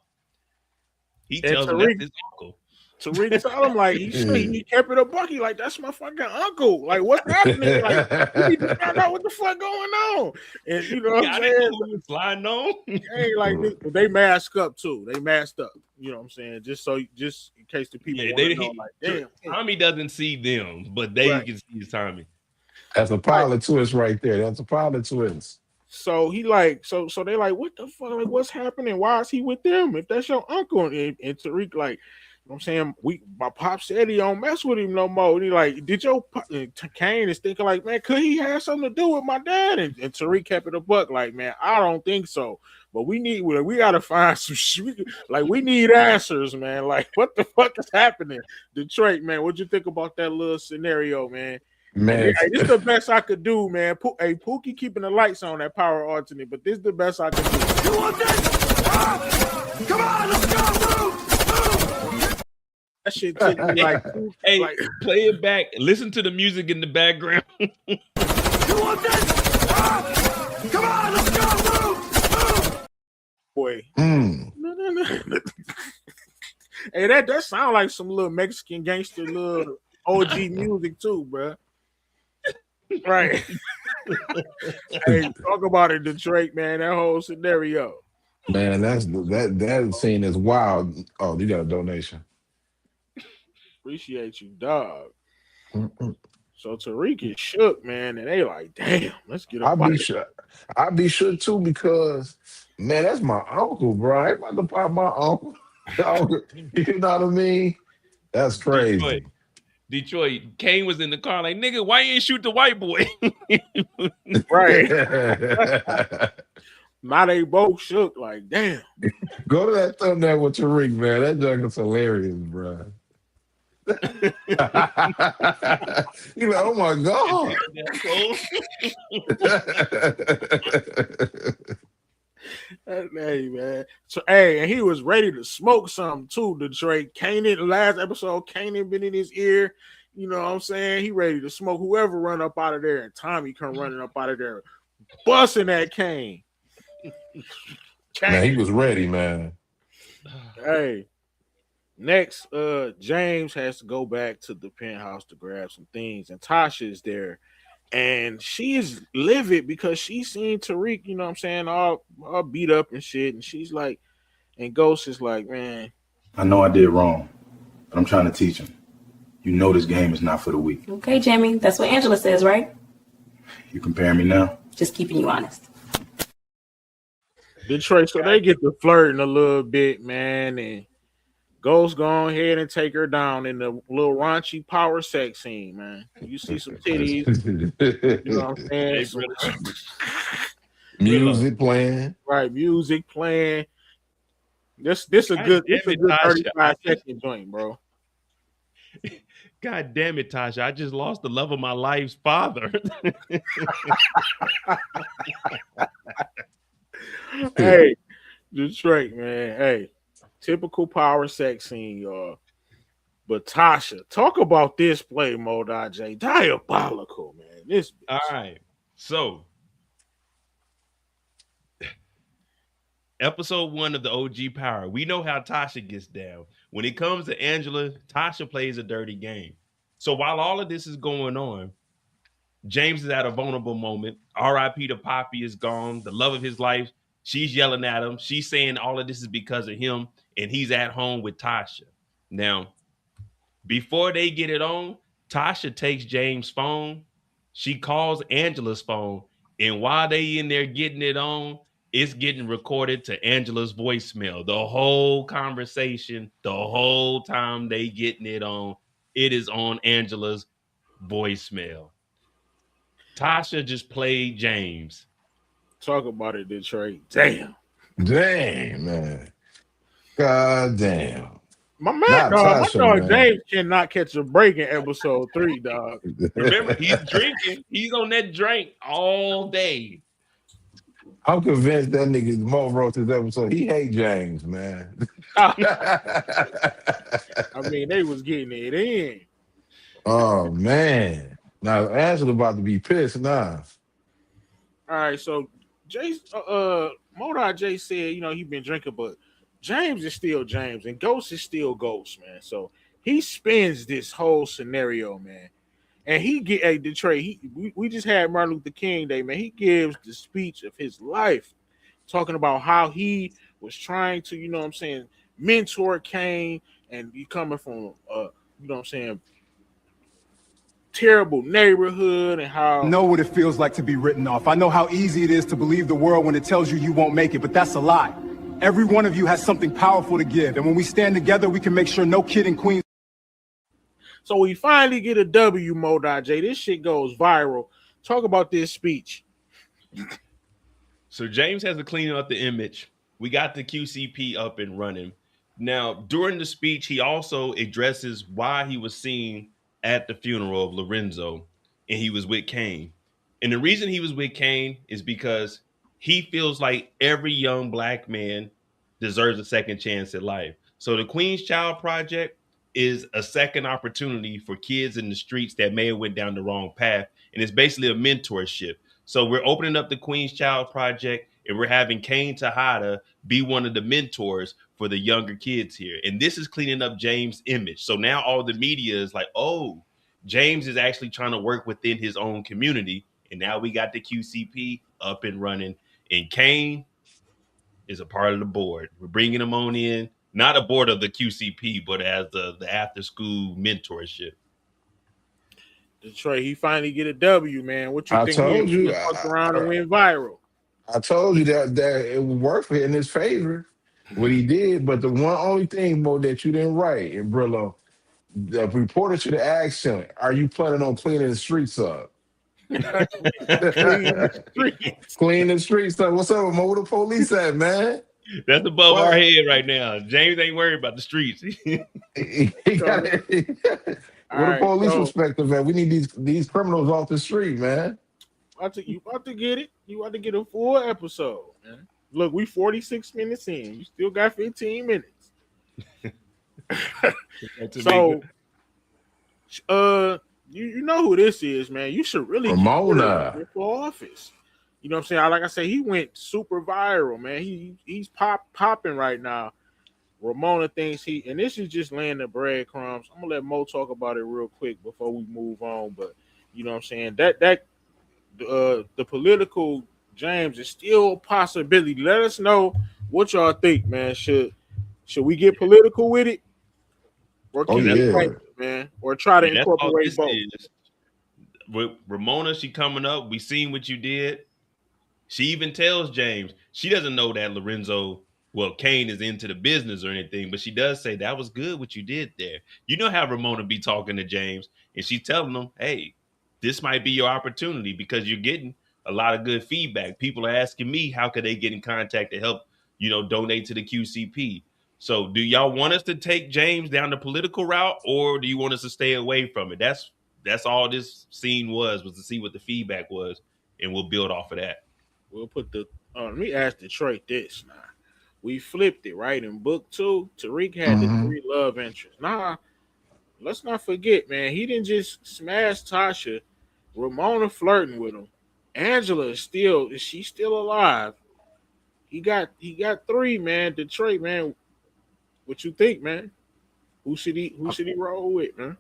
He tells him that's his uncle. Tariq told him, like, he kept it a bucky, like, that's my fucking uncle. Like, what's happening? Like, we need to find out what the fuck going on. And you know what I'm saying? Sliding on. Hey, like, they mask up too. They masked up. You know what I'm saying? Just in case the people know, like, damn. Tommy doesn't see them, but they can see Tommy. That's a pilot twist right there. That's a pilot twist. So he like, so they like, what the fuck? Like, what's happening? Why is he with them? If that's your uncle, and Tariq like, you know what I'm saying, my pop said he don't mess with him no more. And he like, did your Kane is thinking like, man, could he have something to do with my dad? And Tariq kept it a buck, like, man, I don't think so. But we gotta find some shit. Like, we need answers, man. Like, what the fuck is happening? Detroit, man. What'd you think about that little scenario, man? Man, Hey, this is the best I could do, man. Hey, Pookie keeping the lights on that power alternate, but this is the best I could do. You want this? Come on, let's go, move! That shit took me like, hey, like, play it back. Listen to the music in the background. You want this? Come on, let's go, move! Boy. Hey, that sound like some little Mexican gangster little OG music too, bro. Right. Hey, talk about it, Detroit, man. That whole scenario. Man, that scene is wild. Oh, you got a donation. Appreciate you, dog. So Tariq is shook, man, and they like, damn, let's get up. I'll be shook too because, man, that's my uncle, bro. I ain't about to pop my uncle. You know what I mean? That's crazy. Detroit, Kane was in the car like, nigga, why you ain't shoot the white boy? Right. Now they both shook, like, damn. Go to that thumbnail with Tariq, man. That junk is hilarious, bro. You're like, oh my God. Hey, man. So, hey, and he was ready to smoke something too, Detroit. Kane in the last episode, Kane had been in his ear. You know what I'm saying? He ready to smoke whoever run up out of there, and Tommy come running up out of there, busting that Kane. Man, he was ready, man. Hey. Next, James has to go back to the penthouse to grab some things, and Tasha is there, and she is livid because she's seen Tariq, you know what I'm saying, all beat up and shit, and she's like, and Ghost is like, man, I know I did wrong, but I'm trying to teach him. You know this game is not for the weak. Okay, Jamie, that's what Angela says, right? You comparing me now? Just keeping you honest. Detroit, so they get to flirting a little bit, man, and Ghost go ahead and take her down in the little raunchy power sex scene, man. You see some titties. You know what I'm saying? Music playing. Right, music playing. This a good 35-second joint, bro. God damn it, Tasha. I just lost the love of my life's father. Hey, Detroit, man. Hey. Typical power sex scene, y'all. But Tasha, talk about this play mode, IJ. Diabolical, man. This bitch. All right. So, episode 1 of the OG Power. We know how Tasha gets down. When it comes to Angela, Tasha plays a dirty game. So while all of this is going on, James is at a vulnerable moment. R.I.P. to Poppy is gone. The love of his life. She's yelling at him. She's saying all of this is because of him, and he's at home with Tasha. Now, before they get it on, Tasha takes James' phone. She calls Angela's phone, and while they in there getting it on, it's getting recorded to Angela's voicemail. The whole conversation, the whole time they getting it on, it is on Angela's voicemail. Tasha just played James. Talk about it, Detroit. Damn, man. God damn. My dog James cannot catch a break in episode 3, dog. Remember, he's drinking. He's on that drink all day. I'm convinced that nigga Mo wrote this episode. He hate James, man. I mean, they was getting it in. Oh, man. Now, Angela about to be pissed now. All right, so Modai J said, you know, he been drinking, but James is still James, and Ghost is still Ghost, man. So he spins this whole scenario, man. And he get Detroit. We just had Martin Luther King Day, man. He gives the speech of his life, talking about how he was trying to, you know what I'm saying, mentor Kane, and he coming from you know what I'm saying, terrible neighborhood, and how I know what it feels like to be written off. I know how easy it is to believe the world when it tells you you won't make it, but that's a lie. Every one of you has something powerful to give, and when we stand together, we can make sure no kid in Queens. So we finally get a W, Modai J. This shit goes viral. Talk about this speech. So James has to clean up the image. We got the QCP up and running. Now, during the speech, he also addresses why he was seen at the funeral of Lorenzo and he was with Kane. And the reason he was with Kane is because he feels like every young black man deserves a second chance at life. So the Queen's Child Project is a second opportunity for kids in the streets that may have went down the wrong path. And it's basically a mentorship. So we're opening up the Queen's Child Project and we're having Kane Tejada be one of the mentors for the younger kids here. And this is cleaning up James' image. So now all the media is like, oh, James is actually trying to work within his own community. And now we got the QCP up and running. And Kane is a part of the board. We're bringing him on in, not a board of the QCP, but as the after school mentorship. Detroit, he finally get a W, man. What you I think? told you, Fuck around and went viral. I told you that it would work in his favor, what he did. But the only thing, Bo, that you didn't write in Brillo, the reporter should have asked him, "Are you planning on cleaning the streets up?" Clean the streets. Clean the streets up. What's up, Mo? Where the police at, man? That's above our head right now. James ain't worried about the streets. He got it. Where the police perspective at? We need these criminals off the street, man. You about to get it. You about to get a full episode, man. Look, we 46 minutes in. You still got 15 minutes. So, you know who this is, man. You should really Ramona for office. You know what I'm saying? Like I say, he went super viral, man. He's popping right now. Ramona thinks and this is just laying the breadcrumbs. I'm gonna let Mo talk about it real quick before we move on. But you know what I'm saying? The political James is still a possibility. Let us know what y'all think, man. Should we get political with it? Or man, or try to incorporate both. With Ramona, she coming up. We seen what you did. She even tells James she doesn't know that Lorenzo, Kane is into the business or anything, but she does say that was good what you did there. You know how Ramona be talking to James, and she's telling him, hey, this might be your opportunity because you're getting a lot of good feedback. People are asking me how could they get in contact to help, donate to the QCP. So do y'all want us to take James down the political route, or do you want us to stay away from it? That's all this scene was to see what the feedback was, and we'll build off of that. We'll put let me ask Detroit this now. We flipped it, right? In book 2, Tariq had the 3 love interests. Nah, let's not forget, man, he didn't just smash Tasha. Ramona flirting with him. Angela is she's still alive. He got 3, man. Detroit, man. What you think, man? Who should he roll with, man?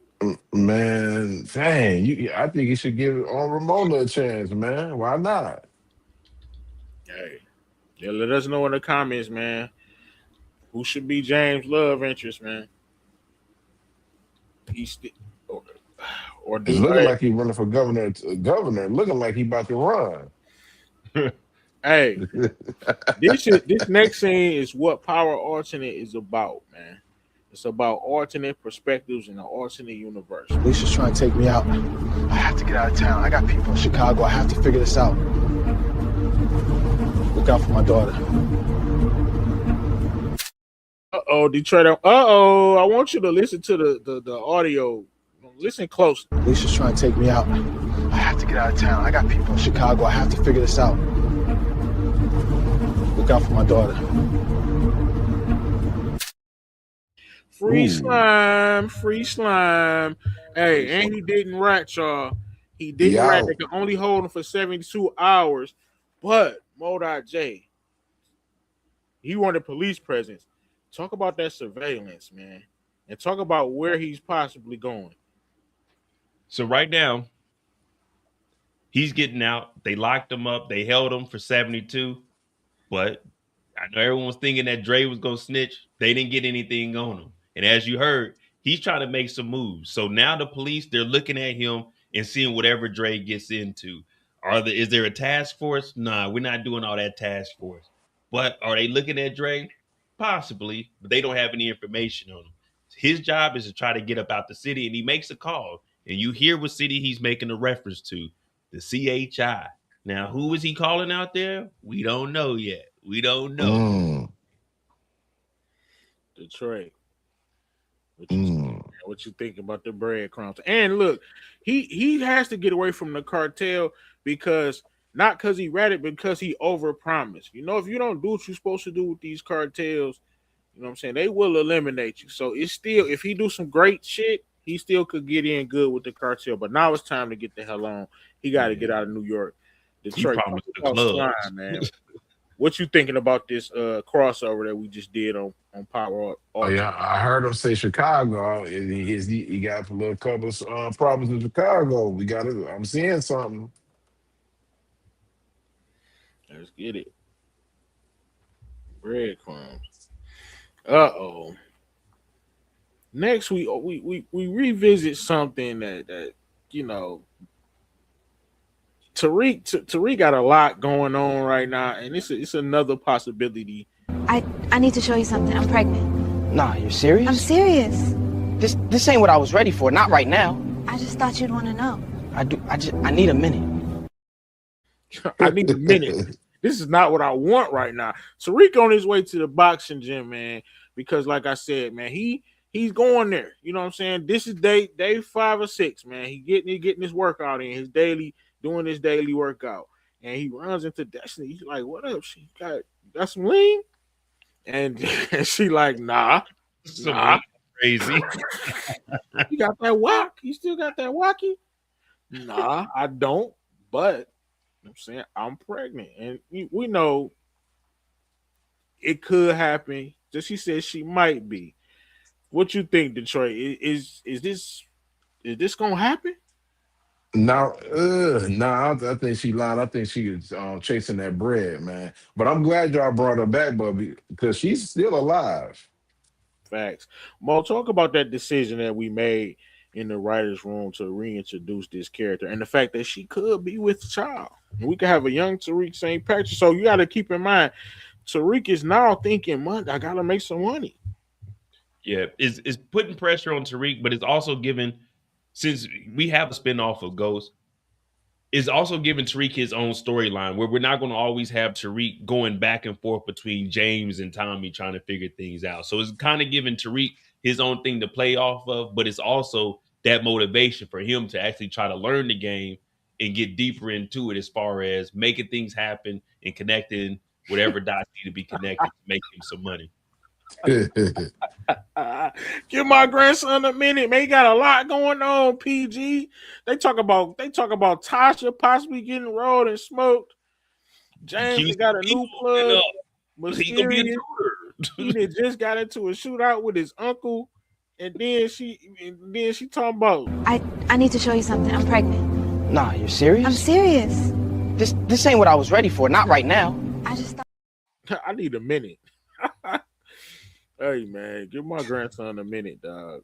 Man, dang, I think you should give Ramona a chance, man. Why not? Hey, let us know in the comments, man. Who should be James' love interest, man? He's or it's looking like he's running for governor. Looking like he about to run. Hey, this next scene is what Power Alternate is about, man. It's about alternate perspectives in an alternate universe. Alicia's trying to take me out. I have to get out of town. I got people in Chicago. I have to figure this out. Look out for my daughter. Detroit. I want you to listen to the audio. Listen closely. Alicia's trying to take me out. I have to get out of town. I got people in Chicago. I have to figure this out. Look out for my daughter. Free slime. Hey, and he didn't rat, y'all. He didn't rat. They can only hold him for 72 hours. But Mo.J, he wanted police presence. Talk about that surveillance, man. And talk about where he's possibly going. So right now, he's getting out. They locked him up. They held him for 72. But I know everyone was thinking that Dre was going to snitch. They didn't get anything on him. And as you heard, he's trying to make some moves. So now the police, they're looking at him and seeing whatever Dre gets into. Is there a task force? Nah, we're not doing all that task force. But are they looking at Dre? Possibly, but they don't have any information on him. His job is to try to get up out the city, and he makes a call. And you hear what city he's making a reference to, the CHI. Now, who is he calling out there? We don't know yet. We don't know. Detroit. What you think about the breadcrumbs? And look, he has to get away from the cartel because not because he read it, because he overpromised. You know, if you don't do what you're supposed to do with these cartels, you know what I'm saying, they will eliminate you. So it's still, if he do some great shit, he still could get in good with the cartel. But now it's time to get the hell on. He got to get out of New York. Detroit, the clubs. man. What you thinking about this crossover that we just did on Power? Oh yeah, I heard him say Chicago. He got a little couple of problems in Chicago. We got it. I'm seeing something. Let's get it. Breadcrumbs. Uh-oh. Next we revisit something that you know, Tariq got a lot going on right now, and it's another possibility. I need to show you something. I'm pregnant. Nah, you're serious? I'm serious. This ain't what I was ready for. Not right now. I just thought you'd want to know. I need a minute. I need a minute. This is not what I want right now. Tariq on his way to the boxing gym, man, because like I said, man, he's going there. You know what I'm saying? This is day 5 or 6, man. He getting his workout in, doing his daily workout. And he runs into Destiny. He's like, what up? She got some lean? And she like, nah. Crazy. You got that walk? You still got that walkie? Nah, I don't. But I'm saying I'm pregnant. And we know it could happen. Just she said she might be. What you think, Detroit? Is this gonna happen? No, I think she lied. I think she was chasing that bread, man. But I'm glad y'all brought her back, Bubby, because she's still alive. Facts. Mo, talk about that decision that we made in the writer's room to reintroduce this character and the fact that she could be with the child. We could have a young Tariq St. Patrick. So you got to keep in mind, Tariq is now thinking, I got to make some money. Yeah, it's putting pressure on Tariq, but it's also giving, since we have a spinoff of Ghost, it's also giving Tariq his own storyline where we're not going to always have Tariq going back and forth between James and Tommy trying to figure things out. So it's kind of giving Tariq his own thing to play off of, but it's also that motivation for him to actually try to learn the game and get deeper into it as far as making things happen and connecting whatever dots need to be connected to make him some money. Give my grandson a minute, man. He got a lot going on. PG. They talk about Tasha possibly getting rolled and smoked. James got a new plug. Mysterious. He just got into a shootout with his uncle, and then she talking about. I need to show you something. I'm pregnant. Nah, you're serious? I'm serious. This ain't what I was ready for. Not right now. I just thought. I need a minute. Hey man, give my grandson a minute, dog.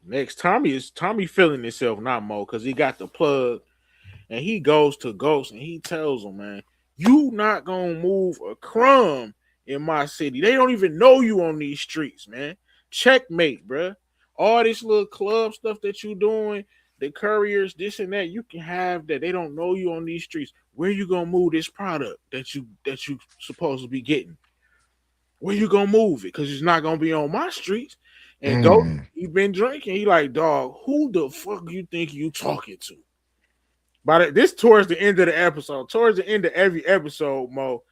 Next, Tommy feeling himself not Mo because he got the plug, and he goes to Ghost and he tells him, man, you not gonna move a crumb in my city. They don't even know you on these streets, man. Checkmate, bruh. All this little club stuff that you doing, the couriers, this and that, you can have that. They don't know you on these streets. Where you gonna move this product that you supposed to be getting? Where you gonna move it? Because it's not gonna be on my streets. And Ghost, he been drinking. He like, dog, who the fuck you think you talking to? But this towards the end of the episode, towards the end of every episode, Mo,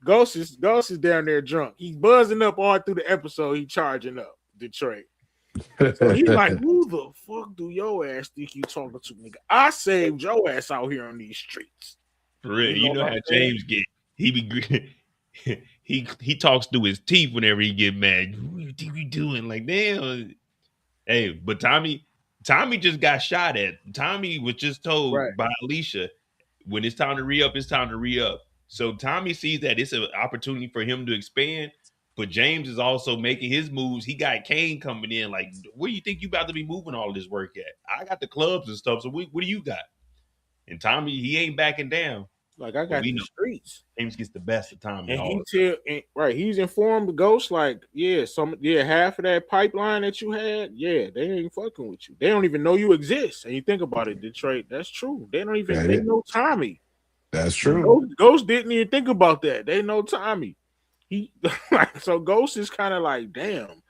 Ghost is down there drunk. He's buzzing up all through the episode. He charging up Detroit. So he's like, who the fuck do your ass think you talking to, nigga? I saved your ass out here on these streets. For real, you know how James get. He talks through his teeth whenever he get mad. Who you think you doing? Like, damn. Hey, but Tommy just got shot at. Tommy was just told by Alicia, when it's time to re-up, it's time to re-up. So Tommy sees that it's an opportunity for him to expand. But James is also making his moves. He got Kane coming in. Like, where you think you about to be moving all of this work at? I got the clubs and stuff. So what do you got? And Tommy, he ain't backing down. Like I But got we the know streets. James gets the best of Tommy. And All he's informed the Ghost like, half of that pipeline that you had, they ain't fucking with you. They don't even know you exist. And you think about it, Detroit, that's true. They don't even they know Tommy. That's true. Ghost didn't even think about that. They know Tommy. So Ghost is kind of like, damn,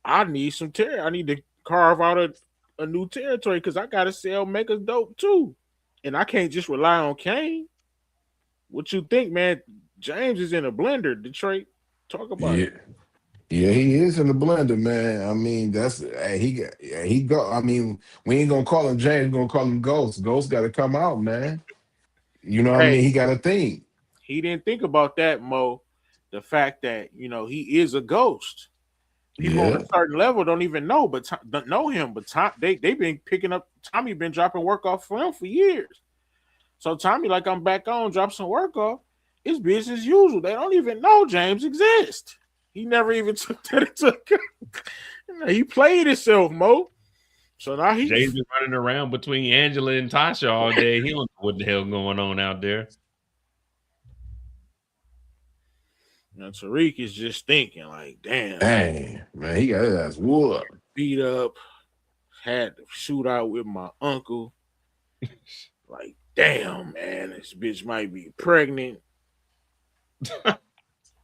I need some territory. I need to carve out a new territory because I gotta sell Mega's dope too. And I can't just rely on Kane. What you think, man? James is in a blender, Detroit. Talk about it. Yeah, he is in the blender, man. I mean, he go. I mean, we ain't gonna call him James, we're gonna call him Ghost. Ghost gotta come out, man. You know what I mean? He gotta think. He didn't think about that, Mo. The fact that he is a ghost. People on a certain level don't even know, don't know him. But they've been picking up. Tommy been dropping work off for him for years. So Tommy, like, I'm back on, drop some work off. It's business as usual. They don't even know James exists. He never even took that into account. He played himself, Mo. So now James is running around between Angela and Tasha all day. He don't know what the hell going on out there. Now Tariq is just thinking, like, damn, man, he got his ass whooped. Beat up, had to shoot out with my uncle. Like, damn, man, this bitch might be pregnant.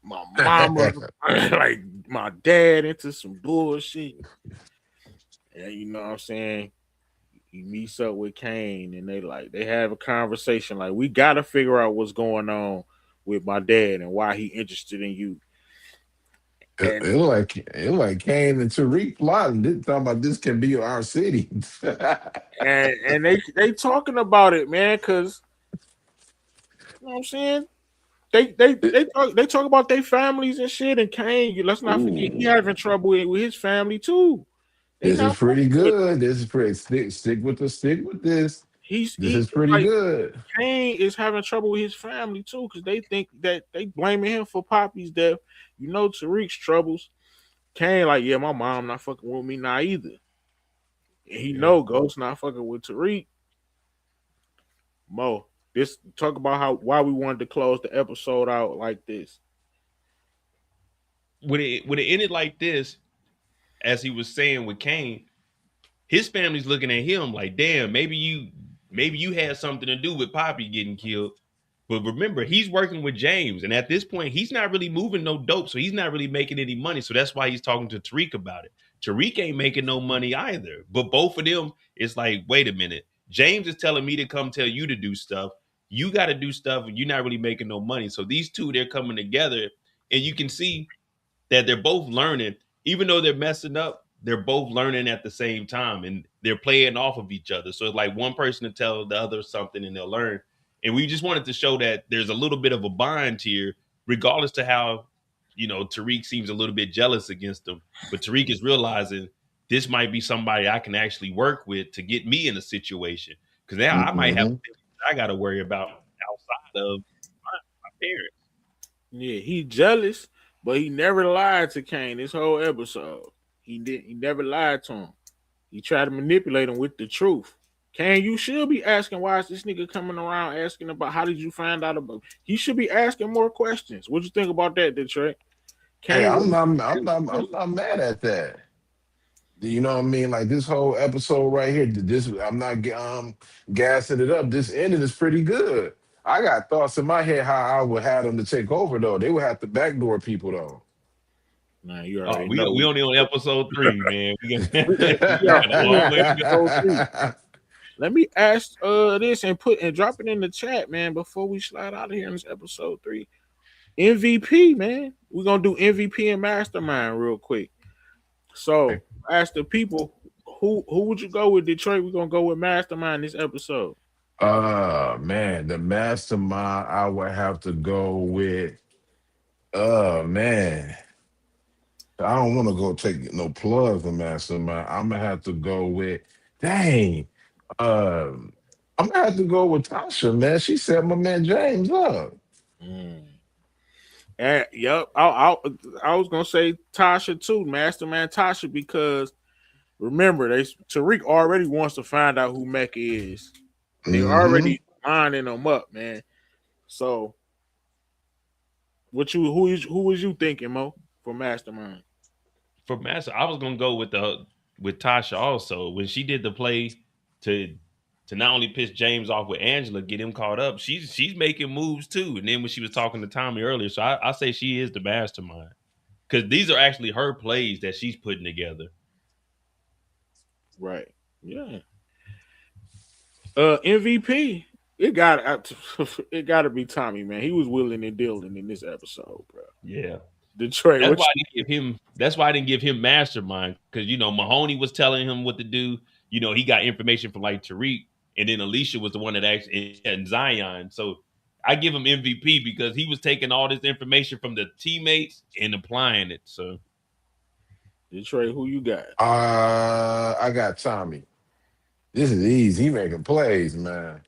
My mama, like my dad into some bullshit. And you know what I'm saying? He meets up with Kane and they have a conversation. Like, we gotta figure out what's going on with my dad and why he interested in you. It like Kane and Tariq plotting. They talking about this can be our city. and they talking about it, man, because you know what I'm saying? They talk about their families and shit, and Kane, let's not forget, he having trouble with his family too. This is pretty good. This is pretty stick with this. This is pretty good. Kane is having trouble with his family too, because they think that they blaming him for Poppy's death. You know Tariq's troubles. Kane like, yeah, my mom not fucking with me now either. And he know Ghost not fucking with Tariq. Mo, this talk about why we wanted to close the episode out like this. When it ended like this, as he was saying with Kane, his family's looking at him like, damn, maybe you had something to do with Poppy getting killed. But remember, he's working with James, and at this point, he's not really moving no dope, so he's not really making any money. So that's why he's talking to Tariq about it. Tariq ain't making no money either. But both of them, it's like, wait a minute. James is telling me to come tell you to do stuff. You got to do stuff, and you're not really making no money. So these two, they're coming together, and you can see that they're both learning. Even though they're messing up, they're both learning at the same time, and they're playing off of each other. So it's like one person to tell the other something, and they'll learn. And we just wanted to show that there's a little bit of a bond here, regardless to how, Tariq seems a little bit jealous against him. But Tariq is realizing this might be somebody I can actually work with to get me in a situation. Because now I might have things I got to worry about outside of my parents. Yeah, he jealous, but he never lied to Kane this whole episode. He never lied to him. He tried to manipulate him with the truth. Kane, you should be asking, why is this nigga coming around asking about how did you find out about? He should be asking more questions. What you think about that, Detroit? Hey, I'm not mad at that. You know what I mean? Like this whole episode right here. I'm not gassing it up. This ending is pretty good. I got thoughts in my head how I would have them to take over though. They would have to backdoor people though. Nah, you already we only on episode 3, man. Let me ask this and drop it in the chat, man, before we slide out of here in this episode 3. MVP, man. We're gonna do MVP and Mastermind real quick. So ask the people who would you go with, Detroit? We're gonna go with Mastermind this episode. Man, the Mastermind, I would have to go with man. I don't want to go take no plugs for Mastermind. I'm gonna have to go with I'm gonna have to go with Tasha, man. She set my man James up. Yep. I was gonna say Tasha too, Mastermind Tasha, because remember, Tariq already wants to find out who Mecca is. They already lining them up, man. So, who was you thinking, Mo, for Mastermind? For Master, I was gonna go with Tasha also. When she did the play to not only piss James off with Angela, get him caught up, she's making moves too. And then when she was talking to Tommy earlier, so I say she is the mastermind. Because these are actually her plays that she's putting together. Right. Yeah. MVP. It got to be Tommy, man. He was willing and dealing in this episode, bro. Yeah. Detroit. That's why I didn't give him mastermind, because Mahoney was telling him what to do. He got information from like Tariq, and then Alicia was the one that actually and Zion. So I give him MVP because he was taking all this information from the teammates and applying it. So Detroit, who you got? I got Tommy. This is easy. He making plays, man.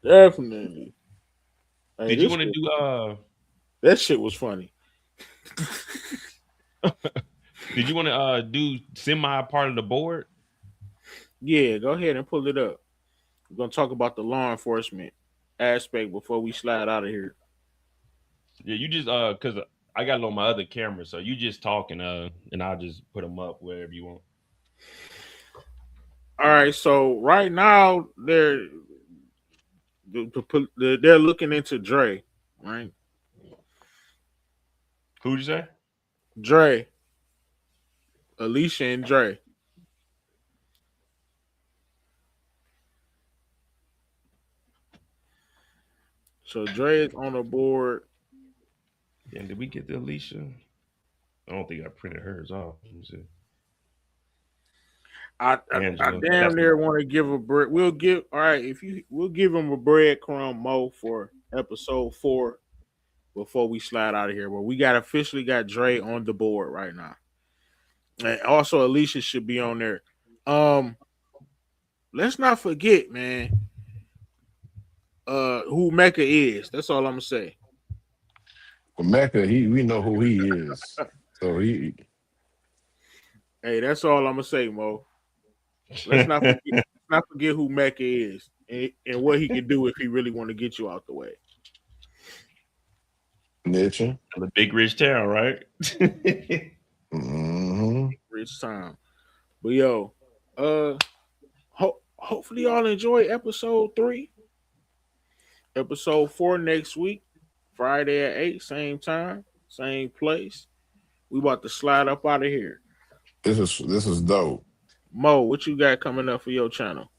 Definitely. Hey, did you want to do that shit was funny. Did you want to do semi part of the board? Yeah, go ahead and pull it up. We're gonna talk about the law enforcement aspect before we slide out of here. Yeah, you just because I got it on my other camera, so you just talking and I'll just put them up wherever you want. All right, so right now they're looking into Dre, right? Who'd you say? Dre. Alicia and Dre. So Dre is on the board. Yeah, did we get the Alicia? I don't think I printed hers off. Let me see. I damn near want to give a bread. We'll give him a breadcrumb, Mo, for episode 4 before we slide out of here. But we officially got Dre on the board right now. And also Alicia should be on there. Let's not forget, man, who Mecca is. That's all I'm gonna say. Well, Mecca, we know who he is. So he Hey, that's all I'm gonna say, Mo. Let's not forget who Mecca is and what he can do if he really want to get you out the way. Mitchell. The big rich town, right? Mm-hmm. Rich town. But yo, hopefully y'all enjoy episode 3. Episode 4 next week, Friday at 8, same time, same place. We about to slide up out of here. This is dope. Mo, what you got coming up for your channel?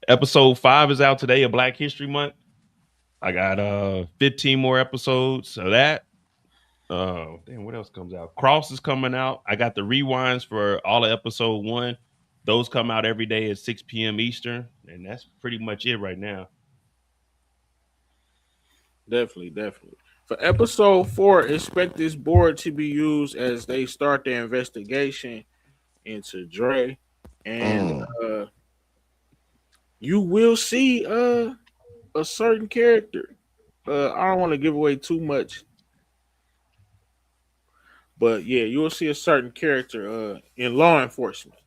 Episode 5 is out today of Black History Month. I got 15 more episodes of that. Damn, what else comes out? Cross is coming out. I got the rewinds for all of episode 1. Those come out every day at 6 p.m. Eastern, and that's pretty much it right now. Definitely. For episode 4, expect this board to be used as they start their investigation into Dre. And you will see a certain character. I don't want to give away too much. But yeah, you will see a certain character in law enforcement.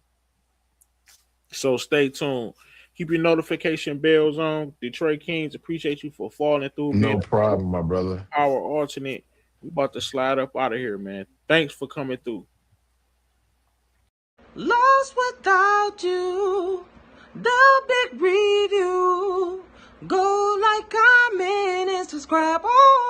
So stay tuned. Keep your notification bells on. Detroit Kings, appreciate you for falling through. No problem, my brother. Power alternate. We about to slide up out of here, man. Thanks for coming through. Lost without you. The big review. Go like, comment, and subscribe. Oh.